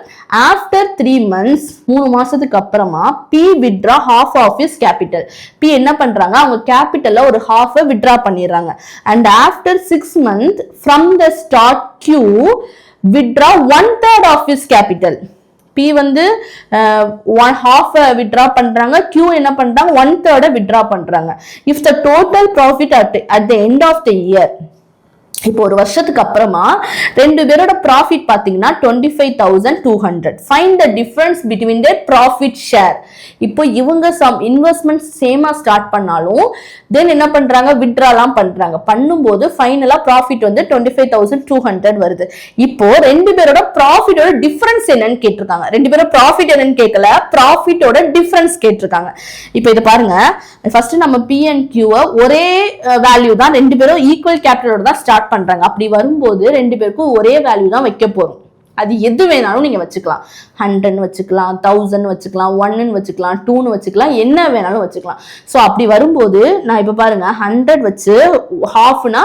ஆஃப்டர் 3 months 3 மாசத்துக்கு அப்புறமா P withdraw half of his capital. P என்ன பண்றாங்க? அவங்க கேபிட்டல்ல ஒரு half withdraw பண்ணிடுறாங்க. And after 6 months from the start Q withdraw 1/3 of his capital. P வந்து half withdraw பண்றாங்க. Q என்ன பண்றாங்க? 1/3 withdraw பண்றாங்க. If the total profit at the end of the year, இப்போ ஒரு வருஷத்துக்கு அப்புறமா ரெண்டு பேரோட ப்ராஃபிட் பாத்தீங்கன்னா 25,200. Find the difference between their profit share. இப்போ இவங்க சம் இன்வெஸ்ட்மெண்ட் சேமா ஸ்டார்ட் பண்ணாலும் தென் என்ன பண்றாங்க? வித்ட்ராலாம் பண்றாங்க. பண்ணும்போது ஃபைனலா ப்ராஃபிட் வந்து 25,200 வருது. இப்போ ரெண்டு பேரோட ப்ராஃபிட்டோட டிஃபரன்ஸ் என்னன்னு கேட்டிருக்காங்க. ரெண்டு பேரோட ப்ராஃபிட் என்னன்னு கேட்கல, ப்ராஃபிட்டோட டிஃபரன்ஸ் கேட்டிருக்காங்க. இப்போ இதை பாருங்க, ஃபர்ஸ்ட் நம்ம P&Q ஒரே வேல்யூ தான், ரெண்டு பேரும் ஈக்குவல் கேபிட்டலோட தான் ஸ்டார்ட் பண்றாங்க. அப்படி வரும்போது ரெண்டு பேருக்கும் ஒரே வேல்யூ தான் வைக்க போறோம். அது எது வேணாலும் நீங்க வச்சுக்கலாம். 100 வச்சுக்கலாம், 1000 வச்சுக்கலாம், 1 வச்சுக்கலாம், 2 வச்சுக்கலாம், என்ன வேணாலும் வச்சுக்கலாம். சோ அப்படி வரும்போது நான் இப்ப பாருங்க 100 வச்சு ஹாஃப்னா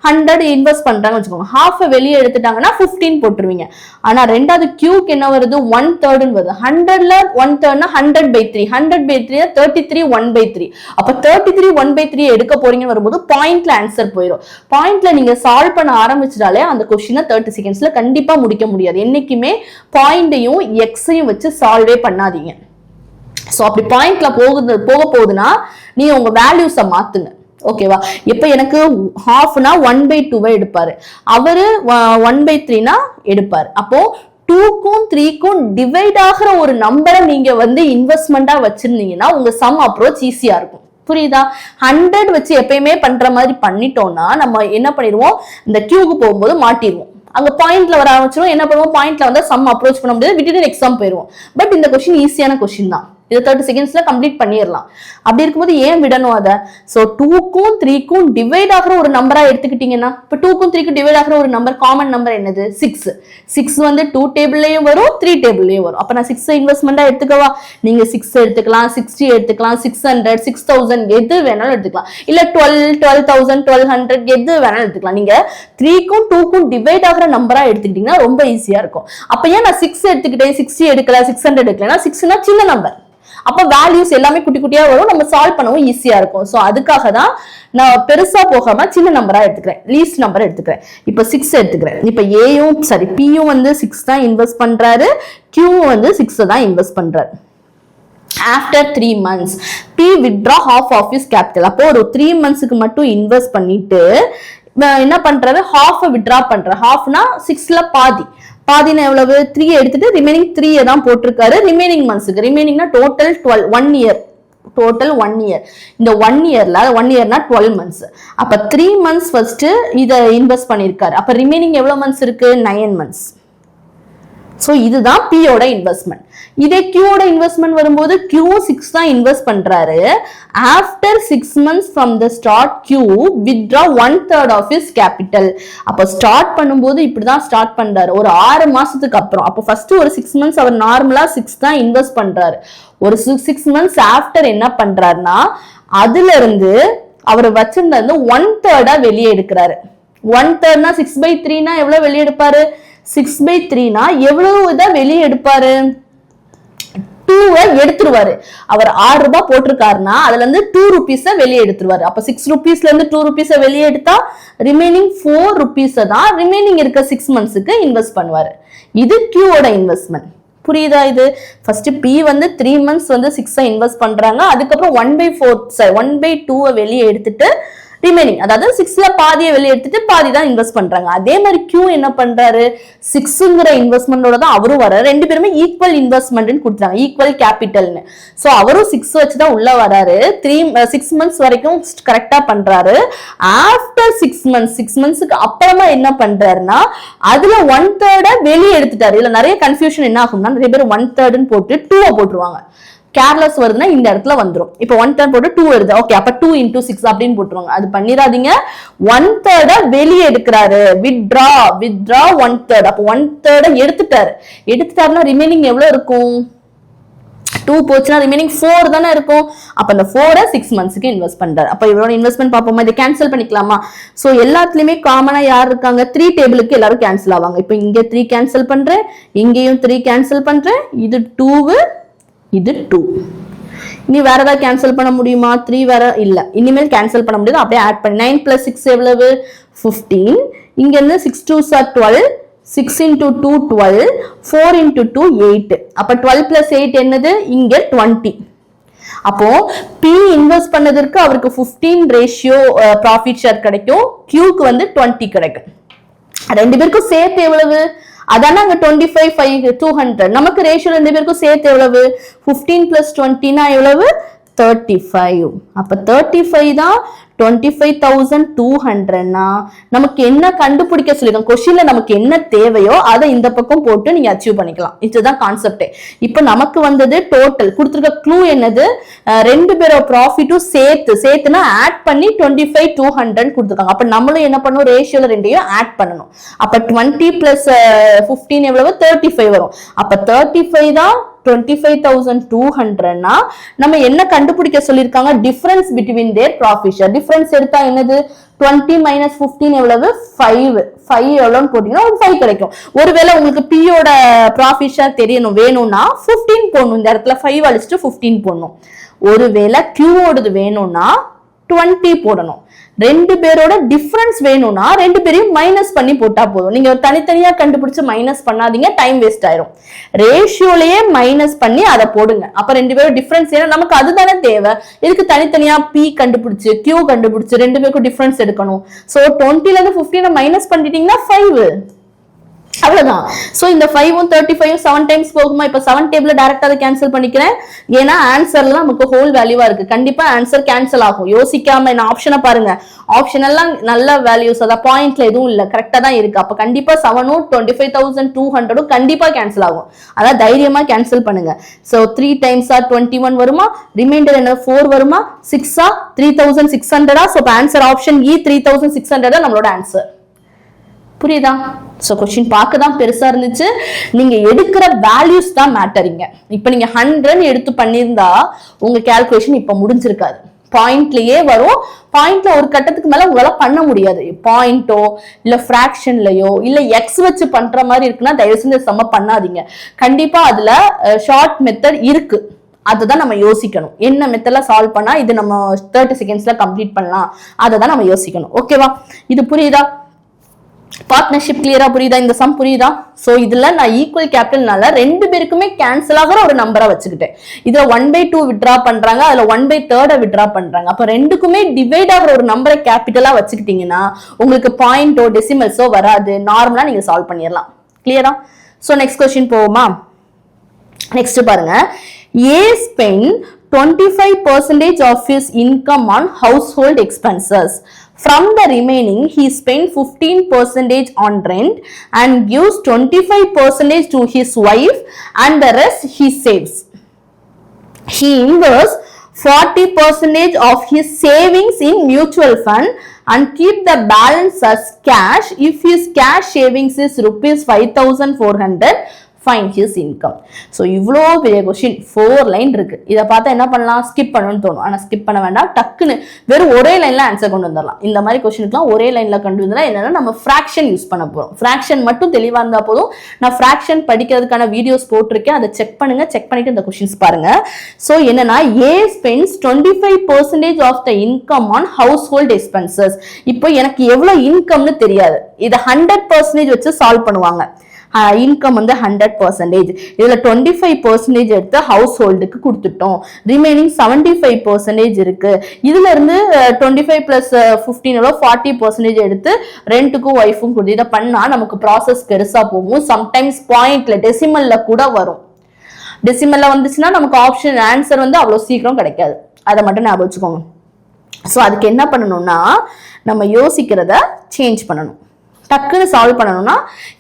100 இன்வெஸ்ட் பண்றாங்க வச்சுக்கோங்க. ஹாஃப் வெளியே எடுத்துட்டாங்கன்னா 15 போட்டுருவீங்க. ஆனா ரெண்டாவது கியூக்கு என்ன வருது? 1/3 வருது. 100ல 1/3 100/3. 100/3 33 1/3. அப்ப 33 1/3 எடுக்க போறீங்கன்னு வரும்போது பாயிண்ட்ல ஆன்சர் போயிடும். பாயிண்ட்ல நீங்க சால்வ் பண்ண ஆரம்பிச்சிட்டாலே அந்த கொஸ்டினை 30 செகண்ட்ஸ்ல கண்டிப்பா முடிக்க முடியாது. என்னைக்குமே பாயிண்டையும் எக்ஸையும் வச்சு சால்வே பண்ணாதீங்க. சோ அப்படி பாயிண்ட்ல போக போகுதுன்னா நீங்க உங்க வேல்யூஸை மாத்துங்க. ஓகேவா? இப்ப எனக்கு ஹாஃப்னா 1/2 எடுப்பாரு, அவரு 1/3 எடுப்பாரு. அப்போ 2க்கும் 3க்கும் டிவைட் ஆகிற ஒரு நம்பரை நீங்க வந்து இன்வெஸ்ட்மெண்டா வச்சிருந்தீங்கன்னா உங்க சம் அப்ரோச் ஈஸியா இருக்கும். புரியுதா? 100 வச்சு எப்பயுமே பண்ற மாதிரி பண்ணிட்டோம்னா நம்ம என்ன பண்ணிடுவோம்? இந்த கியூக்கு போகும்போது மாட்டிடுவோம். அங்க பாயிண்ட்ல வர ஆரம்பிச்சிடும். என்ன பண்ணுவோம், பாயிண்ட்ல வந்து சம் அப்ரோச் பண்ண முடியாது, விட்டுட்டு எக்ஸாம் போயிருவோம். பட் இந்த கொஸ்டின் ஈஸியான கொஸ்டின் தான், இது 30 செகண்ட்ஸ்ல கம்ப்ளீட் பண்ணிடலாம். அப்படி இருக்கும்போது ஏன் விடணும் அதை? ஸோ 2க்கும் 3க்கும் டிவைட் ஆகிற ஒரு நம்பரா எடுத்துக்கிட்டீங்கன்னா, இப்போ 2க்கும் 3க்கும் டிவைட் ஆகிற ஒரு நம்பர், காமன் நம்பர் என்னது? 6. 6 வந்து 2 டேபிள்லயும் வரும், 3 டேபிள்லயும் வரும். அப்ப நான் 6 இன்வெஸ்ட்மெண்டா எடுத்துக்கவா? நீங்க 6 எடுத்துக்கலாம், 60 எடுத்துக்கலாம், 600, 6000 எது வேணாலும் எடுத்துக்கலாம். இல்ல 12, 12,000, 1200 எது வேணாலும் எடுத்துக்கலாம். நீங்க 3க்கும் 2க்கும் டிவைட் ஆகிற நம்பரா எடுத்துக்கிட்டீங்கன்னா ரொம்ப ஈஸியா இருக்கும். அப்ப ஏன் நான் 6 எடுத்துக்கிட்டேன், 60 எடுக்கல, 600 எடுக்கலன்னா, 6னா சின்ன நம்பர், அப்ப வேல்யூஸ் எல்லாமே குட்டி குட்டியா வரும், நம்ம சால்வ் பண்ணவும் ஈஸியா இருக்கும். சோ அதுக்காக தான் நான் பெருசா போகாம சின்ன நம்பரா எடுத்துக்கிறேன், லீஸ்ட் நம்பர் எடுத்துக்கிறேன். இப்ப 6 எடுத்துக்கிறேன். இப்ப பியும் வந்து 6 தான் இன்வெஸ்ட் பண்றாரு, கியூவும் வந்து 6 தான் இன்வெஸ்ட் பண்றாரு. After 3 months, P withdraw half of his capital. அப்போ ஒரு 3 monthsக்கு மட்டும் இன்வெஸ்ட் பண்ணிட்டு என்ன பண்றாரு, half வித்ட்ரா பண்றாரு. halfனா 6ல பாதி, பாதினா எவ்வளவு? 3 எடுத்துட்டு ரிமைனிங் 3 தான் போட்டிருக்காரு. ரிமைனிங் மந்த்ஸ்க்கு, ரிமைனிங்னா டோட்டல் 12, 1 இயர், டோட்டல் 1 இயர். இந்த 1 இயர்ல 1 இயர்னா 12 மந்த்ஸ். அப்ப 3 மந்த்ஸ் ஃபர்ஸ்ட் இத இன்வெஸ்ட் பண்ணிருக்காரு. அப்ப ரிமைனிங் எவ்வளவு மந்த்ஸ் இருக்கு? 9 மந்த்ஸ். சோ இதுதான் P யோட இன்வெஸ்ட்மெண்ட். இதே Q யோட இன்வெஸ்ட்மெண்ட் வரும்போது Q 6 தான் இன்வெஸ்ட் பண்றாரு. After 6 months from the start, Q withdraw 1/3 of his capital. அப்ப ஸ்டார்ட் பண்ணும்போது இப்படிதான் ஸ்டார்ட் பண்றாரு, ஒரு 6 மாசத்துக்கு அப்புறம். அப்ப ஃபர்ஸ்ட் ஒரு 6 months அவர் நார்மலா 6 தான் இன்வெஸ்ட் பண்றாரு. ஒரு 6 months ஆஃப்டர் என்ன பண்றாருன்னா, அதுல இருந்து அவர் வச்சிருந்தது 1/3 வெளியே எடுக்கிறாரு. 1/3னா 6/3னா எவ்வளவு வெளியே எடுப்பாரு? 6/3னா எவ்வளவு இதான் வெளியே எடுப்பாரு? 2 எடுத்துருவாரு. அவர் 6 ரூபாய் போட்டிருக்காருன்னா அதுல இருந்து 2 rupees வெளியே எடுத்துருவாரு. அப்ப 6 rupeesல இருந்து 2 rupees வெளியே எடுத்தா ரிமைனிங் 4 rupees தான் ரிமைனிங் இருக்க 6 monthsக்கு இன்வெஸ்ட் பண்ணுவாரு. இது Q ஓட இன்வெஸ்ட்மெண்ட். புரியுதா? இது ஃபர்ஸ்ட் P வந்து 3 months வந்து 6 இன்வெஸ்ட் பண்றாங்க. அதுக்கப்புறம் 1/2 வெளியே எடுத்துட்டு ரிமைனிங், அதாவது 6ல பாதியை வெளியே எடுத்துட்டு பாதி தான் இன்வெஸ்ட் பண்றாங்க. அதே மாதிரி Q என்ன பண்றாரு, 6ங்கிற இன்வெஸ்ட்மெண்டோட தான் அவரும் வர, ரெண்டு பேருமே ஈக்குவல் இன்வெஸ்ட்மெண்ட் கொடுத்தாங்க, ஈக்குவல் கேபிட்டல்னு. சோ அவரும் 6 வச்சுதான் உள்ள வராரு. 6 months வரைக்கும் கரெக்டா பண்றாரு. ஆஃப்டர் 6 monthsக்கு அப்புறமா என்ன பண்றாருன்னா, அதுல 1/3 வெளியே எடுத்துட்டாரு. இதுல நிறைய கன்ஃபியூஷன் என்ன ஆகும்னா, நிறைய பேர் 1/3 போட்டு 2 போட்டுருவாங்க. கேர்லெஸ் வருதுன்னா இந்த இடத்துல வந்துரும். இப்ப 1/3 போட்டு 2 வருது, ஓகே, அப்ப 2 into 6 அப்படின்னு போட்டுருவாங்க. அது பண்ணிராதீங்க. 1/3 வெளியே எடுக்கிறாரு, வித்ட்ரா 1/3. அப்ப 1/3 எடுத்துட்டாருன்னா ரிமைனிங் எவ்வளவு இருக்கும்? 2 போச்சுன்னா ரிமைனிங் 4 தானே இருக்கும். அப்ப அந்த 4 6 monthsக்கு இன்வெஸ்ட் பண்றாரு. அப்ப இவரோட இன்வெஸ்ட்மெண்ட் பாப்போமா? இதை கேன்சல் பண்ணிக்கலாமா? சோ எல்லாத்துலயுமே காமனா யார் இருக்காங்க? 3 டேபிளுக்கு எல்லாரும் கேன்சல் ஆவாங்க. இப்ப இங்க 3 கேன்சல் பண்றேன், இங்கேயும் 3 கேன்சல் பண்றேன். இது 2, இது 2. இனி வேற ஏதாவது கேன்சல் பண்ண முடியுமா? 3 வேற இல்ல, இனிமேல் கேன்சல் பண்ண முடியாது. அப்படியே ஆட் பண்ணி 9 + 6 எவ்வளவு? 15. இங்க இருந்து 6 2s are 12, 6 into 2 12, 4 into 2 8. அப்ப 12 + 8 என்னது? இங்க 20. அப்போ P இன்வெஸ்ட் பண்ணதற்கு அவருக்கு 15 ரேஷியோ ப்ராஃபிட் ஷேர் கிடைக்கும், Qக்கு வந்து 20 கிடைக்கும். ரெண்டு பேருக்கும் சேர்த்து எவ்வளவு? அதான அங்க 25 5 200. நமக்கு ரேஷியோ ரெண்டு பேருக்கும் சேர்த்து எவ்வளவு? 15 + 20னா எவ்வளவு? 35. அப்ப 35 தான் 25,200னா நமக்கு என்ன கண்டுபிடிக்க சொல்லிருக்காங்க? கொஸ்டின்ல நமக்கு என்ன தேவையோ அதை இந்த பக்கம் போட்டு நீங்க அச்சீவ் பண்ணிக்கலாம். இதுதான் கான்செப்ட். இப்ப நமக்கு வந்தது டோட்டல் கொடுத்திருக்க க்ளூ என்னது? ரெண்டு பேரோட ப்ராஃபிட்டும் சேர்த்துனா ஆட் பண்ணி 25,200 கொடுத்துருக்காங்க. அப்ப நம்மளும் என்ன பண்ணணும்? ரேஷியோல ரெண்டையும் ஆட் பண்ணணும். அப்ப 20 + 15 எவ்வளவு? 35 வரும். அப்ப 35 தான் 25,200னா நம்ம என்ன கண்டுபிடிக்க சொல்லிருக்காங்க? Difference between their profit share. Difference எடுத்தா என்னது? 20 - 15 எவ்வளவு? 5 எவ்வளவுன்னு போட்டீங்கன்னா 5 கிடைக்கும். ஒருவேளை உங்களுக்கு P யோட ப்ராஃபிட் ஷேர் தெரியணும் வேணும்னா 15 போடணும். இந்த இடத்துல 5 அழிச்சிட்டு 15 போடணும். ஒருவேளை Q ஓடது வேணும்னா 20 போடணும். ரெண்டு பேரோட டிஃபரன்ஸ் வேணும்னா ரெண்டு பேரையும் மைனஸ் பண்ணி போட்டா போதும். நீங்க தனித்தனியா கண்டுபிடிச்சு மைனஸ் பண்ணாதீங்க, டைம் வேஸ்ட் ஆயிரும். ரேஷியோலயே மைனஸ் பண்ணி அதை போடுங்க. அப்ப ரெண்டு பேரும் டிஃபரன்ஸ், ஏன்னா நமக்கு அதுதானே தேவை. இதுக்கு தனித்தனியா P கண்டுபிடிச்சு Q கண்டுபிடிச்சு ரெண்டு பேருக்கும் டிஃபரன்ஸ் எடுக்கணும். சோ 20ல இருந்து 15 மைனஸ் பண்ணிட்டீங்கன்னா 5. அவ்வளவுதான். சோ இந்த 5 35 7 டைம்ஸ் போகுமா? இப்ப 7 டேபிள்ல டைரக்டா அதை கேன்சல் பண்ணிக்கிறேன். ஏன்னா ஆன்சர்லாம் நமக்கு ஹோல் வேல்யூவா இருக்கு. கண்டிப்பா ஆன்சர் கேன்சல் ஆகும். யோசிக்காம இந்த ஆப்ஷனை பாருங்க. ஆப்ஷன் எல்லாம் நல்ல வேல்யூஸ், அதான் பாயிண்ட்ல எதுவும் இல்ல, கரெக்டா தான் இருக்கு. அப்ப கண்டிப்பா 7 25,200 கண்டிப்பா கேன்சல் ஆகும். அதான் தைரியமா கேன்சல் பண்ணுங்க. சோ 3 டைம்ஸ் 21 வருமா? ரிமைண்டர் என்ன 4 வருமா? 6 3600. சோ ஆன்சர் ஆப்ஷன் இ 3600 நம்மளோட ஆன்சர். புரியுதா? சோ கொஸ்டின் பார்க்க தான் பெருசா இருந்துச்சு, நீங்க எடுக்கிற வேல்யூஸ் தான் மேட்டரிங்க. இப்ப நீங்க 100 எடுத்து பண்ணியிருந்தா உங்க கால்குலேஷன் இப்ப முடிஞ்சிருக்காது. பாயிண்ட்லயே வரும். பாயிண்ட்ல ஒரு கட்டத்துக்கு மேல உங்களால பண்ண முடியாது. பாயிண்டோ இல்ல பிராக்ஷன்லயோ இல்ல எக்ஸ் வச்சு பண்ற மாதிரி இருக்குன்னா தயவு செஞ்சு சம பண்ணாதீங்க. கண்டிப்பா அதுல ஷார்ட் மெத்தட் இருக்கு, அதுதான் நம்ம யோசிக்கணும். என்ன மெத்தட்ல சால்வ் பண்ணா இது நம்ம 30 செகண்ட்ஸ்ல கம்ப்ளீட் பண்ணலாம், அதை தான் நம்ம யோசிக்கணும். ஓகேவா? இது புரியுதா? பார்ட்னர்ஷிப் கிளியரா புரியுதா? இந்த சம் புரியுதா? சோ இதுல நான் ஈக்குவல் கேபிட்டல்னால ரெண்டு பேருக்குமே கேன்சல் ஆகிற ஒரு நம்பரா வச்சுக்கிட்டேன். இதுல 1/2 வித்ரா பண்றாங்க, அதுல 1/3 வித்ரா பண்றாங்க. அப்ப ரெண்டுக்குமே டிவைட் ஆகிற ஒரு நம்பரை கேபிட்டலா வச்சுக்கிட்டீங்கன்னா உங்களுக்கு பாயிண்டோ டெசிமல்ஸோ வராது. நார்மலா நீங்க சால்வ் பண்ணிடலாம். கிளியரா? சோ நெக்ஸ்ட் கொஸ்டின் போவோமா? நெக்ஸ்ட் பாருங்க. A spent 25% of his income on household expenses. From the remaining, he spent 15% on rent and gives 25% to his wife and the rest he saves. He invests 40% of his savings in mutual fund and keep the balance as cash. If his cash savings is rupees 5,400, find his income. So இவ்ளோ பெரிய question 4 line இருக்கு. இத பார்த்தா என்ன பண்ணலாம்? Skip பண்ணனும் தோணும். ஆனா ஸ்கிப் பண்ண வேண்டாம். டக்குன்னு வெறும் ஒரே லைன்ல ஆன்சர் கொண்டு வந்துடலாம். இந்த மாதிரி क्वेश्चनக்குலாம் ஒரே லைன்ல கொண்டு வந்தா என்னன்னா நம்ம ஃபிராக்ஷன் யூஸ் பண்ண போறோம். ஃபிராக்ஷன் மட்டும் தெளிவா இருந்தா போதும். நான் ஃபிராக்ஷன் படிக்கிறதுக்கான வீடியோஸ் போட்டுருக்கேன், அதை செக் பண்ணுங்க. செக் பண்ணிட்டு இந்த क्वेश्चंस பாருங்க. சோ என்னன்னா A spends 25% of the income on household expenses. இப்போ எனக்கு எவ்வளவு இன்கம்னு தெரியாது. இத 100% வச்சு சால்வ் பண்ணுவாங்க. இன்கம் வந்து 100%. இதுல 25% எடுத்து ஹவுஸ் ஹோல்டுக்கு கொடுத்துட்டோம். ரிமைனிங் 75% இருக்கு. இதுல இருந்து 25 பிளஸ் 15 40% எடுத்து ரெண்டுக்கும் ஒய்ஃபும் கொடுத்து இதை பண்ணா நமக்கு ப்ராசஸ் பெருசா போகும். சம்டைம்ஸ் பாயிண்ட்ல டெசிமல்ல கூட வரும். டெசிமல்ல வந்துச்சுன்னா நமக்கு ஆப்ஷன் ஆன்சர் வந்து அவ்வளவு சீக்கிரம் கிடைக்காது. அதை மட்டும் ஞாபகம் வச்சுக்கோங்க. ஸோ அதுக்கு என்ன பண்ணணும்னா நம்ம யோசிக்கிறத சேஞ்ச் பண்ணணும். டக்குன்னு சால்வ் பண்ணணும்னா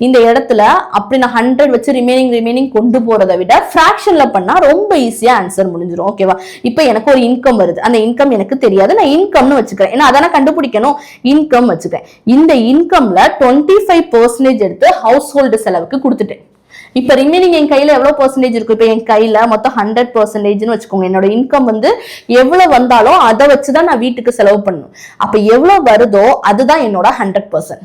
இந்த இடத்துல அப்படி நான் 100 வச்சு ரிமைனிங் கொண்டு போறதை விட ஃபிராக்ஷன்ல பண்ணா ரொம்ப ஈஸியா ஆன்சர் முடிஞ்சிடும். ஓகேவா? இப்போ எனக்கு ஒரு இன்கம் வருது, அந்த இன்கம் எனக்கு தெரியாது, நான் இன்கம்னு வச்சுக்கிறேன். ஏன்னா அதான கண்டுபிடிக்கணும். இன்கம் வச்சுக்கிறேன். இந்த இன்கம்ல 25% எடுத்து ஹவுஸ் ஹோல்டு செலவுக்கு கொடுத்துட்டேன். இப்ப ரிமைனிங் என் கையில எவ்வளவு பெர்சன்டேஜ் இருக்கும்? இப்ப என் கையில மொத்தம் 100% வச்சுக்கோங்க. என்னோட இன்கம் வந்து எவ்வளவு வந்தாலும் அதை வச்சுதான் நான் வீட்டுக்கு செலவு பண்ணணும். அப்ப எவ்வளவு வருதோ அதுதான் என்னோட 100%.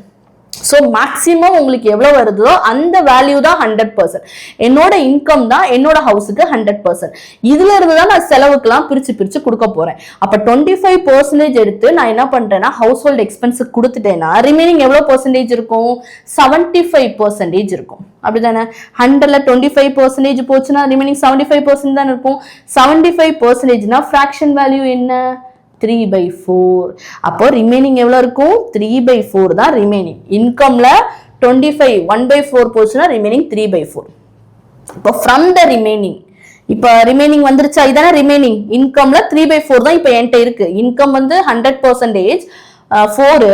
சோ மேக்சிமம் உங்களுக்கு எவ்வளவு வருதோ அந்த வேல்யூ தான் 100%. என்னோட இன்கம் தான் என்னோட ஹவுஸுக்கு 100%. இதுல இருந்து தான் நான் செலவுக்கெல்லாம் பிரிச்சு கொடுக்க போறேன். அப்ப 25% எடுத்து நான் என்ன பண்றேன்னா ஹவுஸ் ஹோல்ட் எக்ஸ்பென்ஸுக்கு கொடுத்துட்டேன்னா ரிமைனிங் எவ்வளவு பெர்சன்டேஜ் இருக்கும்? 75% இருக்கும். அப்படிதானே? 100ல 25% போச்சுன்னா ரிமைனிங் 75% தான் இருக்கும். 75%னா ஃபிராக்ஷன் வேல்யூ என்ன? 3/4. அப்போ ரிமைனிங் எவ்வளவு இருக்கும்? 3/4 தான் ரிமைனிங். இன்கம்ல 25 1/4 போச்சுன்னா ரிமைனிங் 3/4. இப்போ ஃப்ரம் த ரிமைனிங், இப்ப ரிமைனிங் வந்துருச்சா? இதான ரிமைனிங். இன்கம்ல 3/4 தான் இப்ப என்கிட்ட இருக்கு. இன்கம் வந்து 100% 4,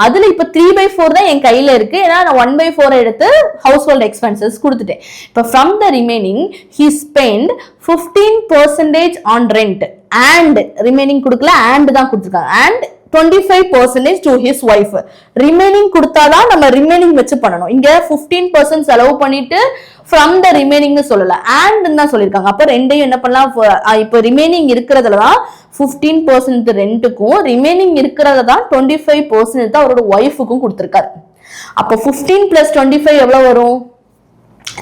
அதுல இப்ப 3/4 தான் என் கையில இருக்கு. ஏன்னா நான் 1/4 எடுத்து ஹவுஸ் ஹோல்ட் எக்ஸ்பென்சஸ் கொடுத்துட்டேன். இப்ப from the remaining he spent 15% on rent and remaining கொடுக்கல, and தான் கொடுத்துருக்காங்க. and 25% to his wife. Remaining கொடுத்தாதான் நம்ம ரிமைனிங் வச்சு பண்ணணும். இங்க 15% செலவு பண்ணிட்டு from the remaining சொல்லல, and தான் சொல்லிருக்காங்க. அப்ப ரெண்டையும் என்ன பண்ணலாம்? இப்ப ரிமைனிங் இருக்கிறதுலதான் 15% ரெண்டுக்கும், ரிமைனிங் இருக்கிறதான் 25% அவரோட ஒய்ஃபுக்கும் கொடுத்திருக்காரு. அப்ப 15 பிளஸ் 25 எவ்வளவு வரும்?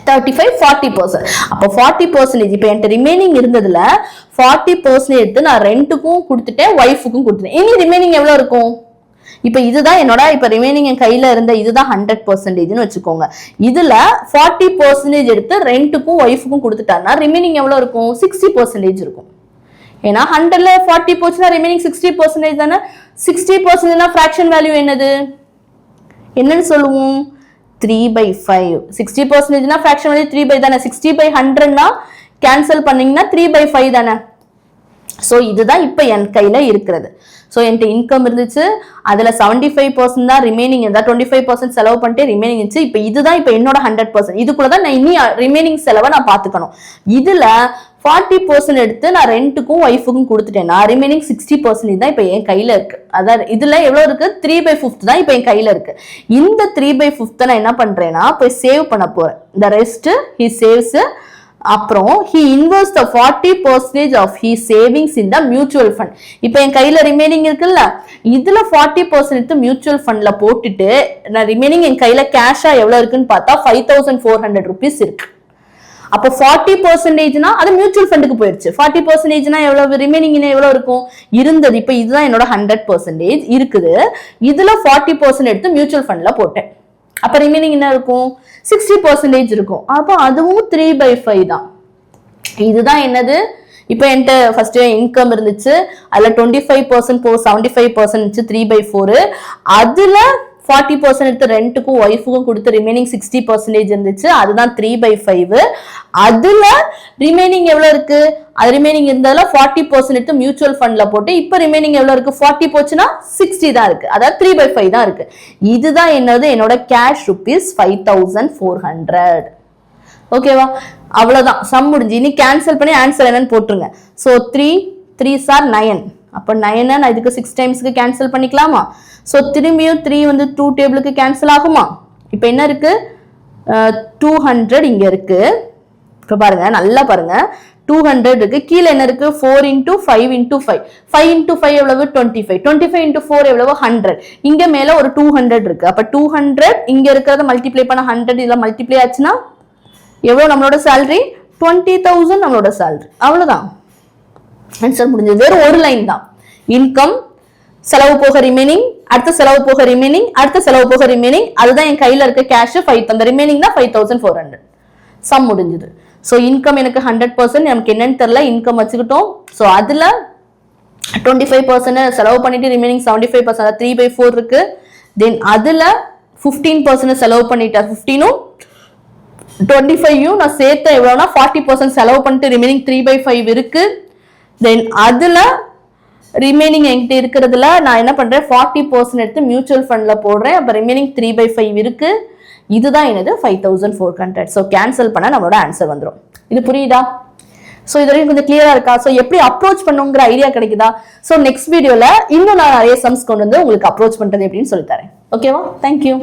35 40%. அப்ப 40% இப்ப என்கிட்ட ரிமைனிங் இருந்ததுல 40% எடுத்து நான் ரெண்டுக்கும் கொடுத்துட்டேன், ஒய்ஃபுக்கும் கொடுத்துட்டேன். இனி ரிமைனிங் எவ்வளவு இருக்கும்? இப்ப இதுதான் என்னோட இப்ப ரிமைனிங் என் கையில இருந்த இதுதான் 100%ன்னு வச்சுக்கோங்க. இதுல 40% எடுத்து ரெண்டுக்கும் ஒய்ஃபுக்கும் கொடுத்துட்டாருன்னா ரிமைனிங் எவ்வளவு இருக்கும்? 60% இருக்கும். ஏன்னா 100ல 40 போச்சுன்னா ரிமைனிங் 60% தானே. 60%னா ஃபிராக்ஷன் வேல்யூ என்னது? என்னன்னு சொல்லுவோம்? 3/5. 60% fraction value 3/5 தானே. 60/100 கேன்சல் பண்ணீங்கன்னா 3/5 தானே. ஸோ இதுதான் இப்போ என் கையில இருக்கிறது. ஸோ என்கிட்ட இன்கம் இருந்துச்சு, அதுல 75% தான் ரிமைனிங் இருந்தா, 25% செலவு பண்ணிட்டு ரிமைனிங் இருந்துச்சு. இப்போ இதுதான் இப்போ என்னோட 100%. இதுக்குள்ளதான் நான் இனி ரிமைனிங் செலவை நான் பாத்துக்கணும். இதுல 40% எடுத்து நான் ரெண்டுக்கும் ஒய்ஃபுக்கும் கொடுத்துட்டேன்னா ரிமைனிங் 60% தான் இப்போ என் கையில இருக்கு. அதாவது இதுல எவ்வளவு இருக்கு, 3/5 தான் இப்போ என் கையில இருக்கு. இந்த 3/5 நான் என்ன பண்றேன்னா போய் சேவ் பண்ண போறேன். இந்த ரெஸ்ட் ஹி சேவ்ஸ், அப்புறம் he invests the 40% of his savings in the mutual fund. இப்போ என் கையில ரிமைனிங் இருக்குல்ல, இதுல 40% மியூச்சுவல் ஃபண்ட்ல போட்டுட்டு நான் ரிமைனிங் என் கையில கேஷா எவ்வளவு இருக்குன்னு பார்த்தா 5400 rupees இருக்கு. அப்போ 40%னா அது மியூச்சுவல் ஃபண்டுக்கு போயிடுச்சு. 40%னா எவ்வளவு, ரிமைனிங் எவ்வளவு இருக்கும் இருந்தது. இப்போ இதுதான் என்னோட 100% இருக்குது. இதுல 40% எடுத்து மியூச்சுவல் ஃபண்ட்ல போட்டேன். அப்ப ரிமைனிங் என்ன இருக்கும், 60% இருக்கும். அப்போ அதுவும் 3/5 தான். இதுதான் என்னது, இப்போ என்கிட்ட ஃபர்ஸ்ட் இன்கம் இருந்துச்சு, அதுல 25% போ 75% 3/4. அதுல 40% எடுத்து ரெண்டுக்கும் ஒய்ஃபுக்கும் கொடுத்து ரிமைனிங் 60% இருந்துச்சு, அதுதான் 3/5. அதுல ரிமைனிங் எவ்வளவு இருக்கு, அது ரிமைனிங் இருந்ததுல 40% எடுத்து மியூச்சுவல் ஃபண்ட்ல போட்டு இப்ப ரிமைனிங் எவ்வளவு இருக்கு, 40 போச்சுன்னா 60 தான் இருக்கு. அதாவது 3/5 தான் இருக்கு. இதுதான் என்னோட கேஷ் ₹5400. ஓகேவா, அவ்வளவுதான் சம் முடிஞ்சு. இனி கேன்சல் பண்ணி ஆன்சர் என்னன்னு போட்டுருங்க. So 3 are 9. அப்போ 9 நான் இதுக்கு 6 டைம்ஸ்க்கு கேன்சல் பண்ணிக்கலாமா? ஸோ திரும்பியும் 3 வந்து 2 டேபிளுக்கு கேன்சல் ஆகுமா? இப்போ என்ன இருக்கு, 200 இங்க இருக்கு. இப்போ பாருங்க, நல்லா பாருங்க, 200 இருக்கு. கீழே என்ன இருக்கு, 4 × 5 × 5. 5 × 5 எவ்வளவு, 25. 25 × 4 எவ்வளவு, 100. இங்க மேல ஒரு 200 இருக்கு. அப்ப 200 இங்க இருக்கிறத மல்டிப்ளை பண்ண 100 இதுல மல்டிப்ளை ஆச்சுன்னா எவ்வளவு நம்மளோட சேலரி, 20,000 நம்மளோட சேலரி. அவ்வளவுதான், ஆன்சர் முடிஞ்சது. வேற ஒரு லைன் தான். இன்கம், செலவு போக ரிமைனிங், அடுத்த செலவு போக ரிமைனிங், அடுத்த செலவு போக ரிமைனிங், அதுதான் என் கையில இருக்க கேஷ் 5. அந்த ரிமைனிங் தான் 5400. சம் முடிஞ்சது. ஸோ இன்கம் எனக்கு 100%, நமக்கு என்னன்னு தெரியல, இன்கம் வச்சுக்கிட்டோம். ஸோ அதுல 25% செலவு பண்ணிட்டு ரிமைனிங் 75%, 3/4 இருக்கு. தென் அதுல 15% செலவு பண்ணிட்டார், 15ம் 25யும் நான் சேர்த்த எவ்வளவுனா 40% செலவு பண்ணிட்டு ரிமைனிங் 3/5 இருக்கு. தென் அதுல ரிமைனிங் என்கிட்ட இருக்கிறதுல நான் என்ன பண்றேன், 40% எடுத்து மியூச்சுவல் ஃபண்ட்ல போடுறேன். அப்ப ரிமைனிங் 3/5 இருக்கு. இதுதான் என்னது 5400. ஸோ கேன்சல் பண்ண நம்மளோட ஆன்சர் வந்துடும். இது புரியுதா? ஸோ இது வரைக்கும் கொஞ்சம் கிளியரா இருக்கா? ஸோ எப்படி அப்ரோச் பண்ணுங்கிற ஐடியா கிடைக்குதா? ஸோ நெக்ஸ்ட் வீடியோல இன்னும் நான் நிறைய சம்ஸ் கொண்டு வந்து உங்களுக்கு அப்ரோச் பண்றது எப்படின்னு சொல்லி தரேன். ஓகேவா? தேங்க்யூ.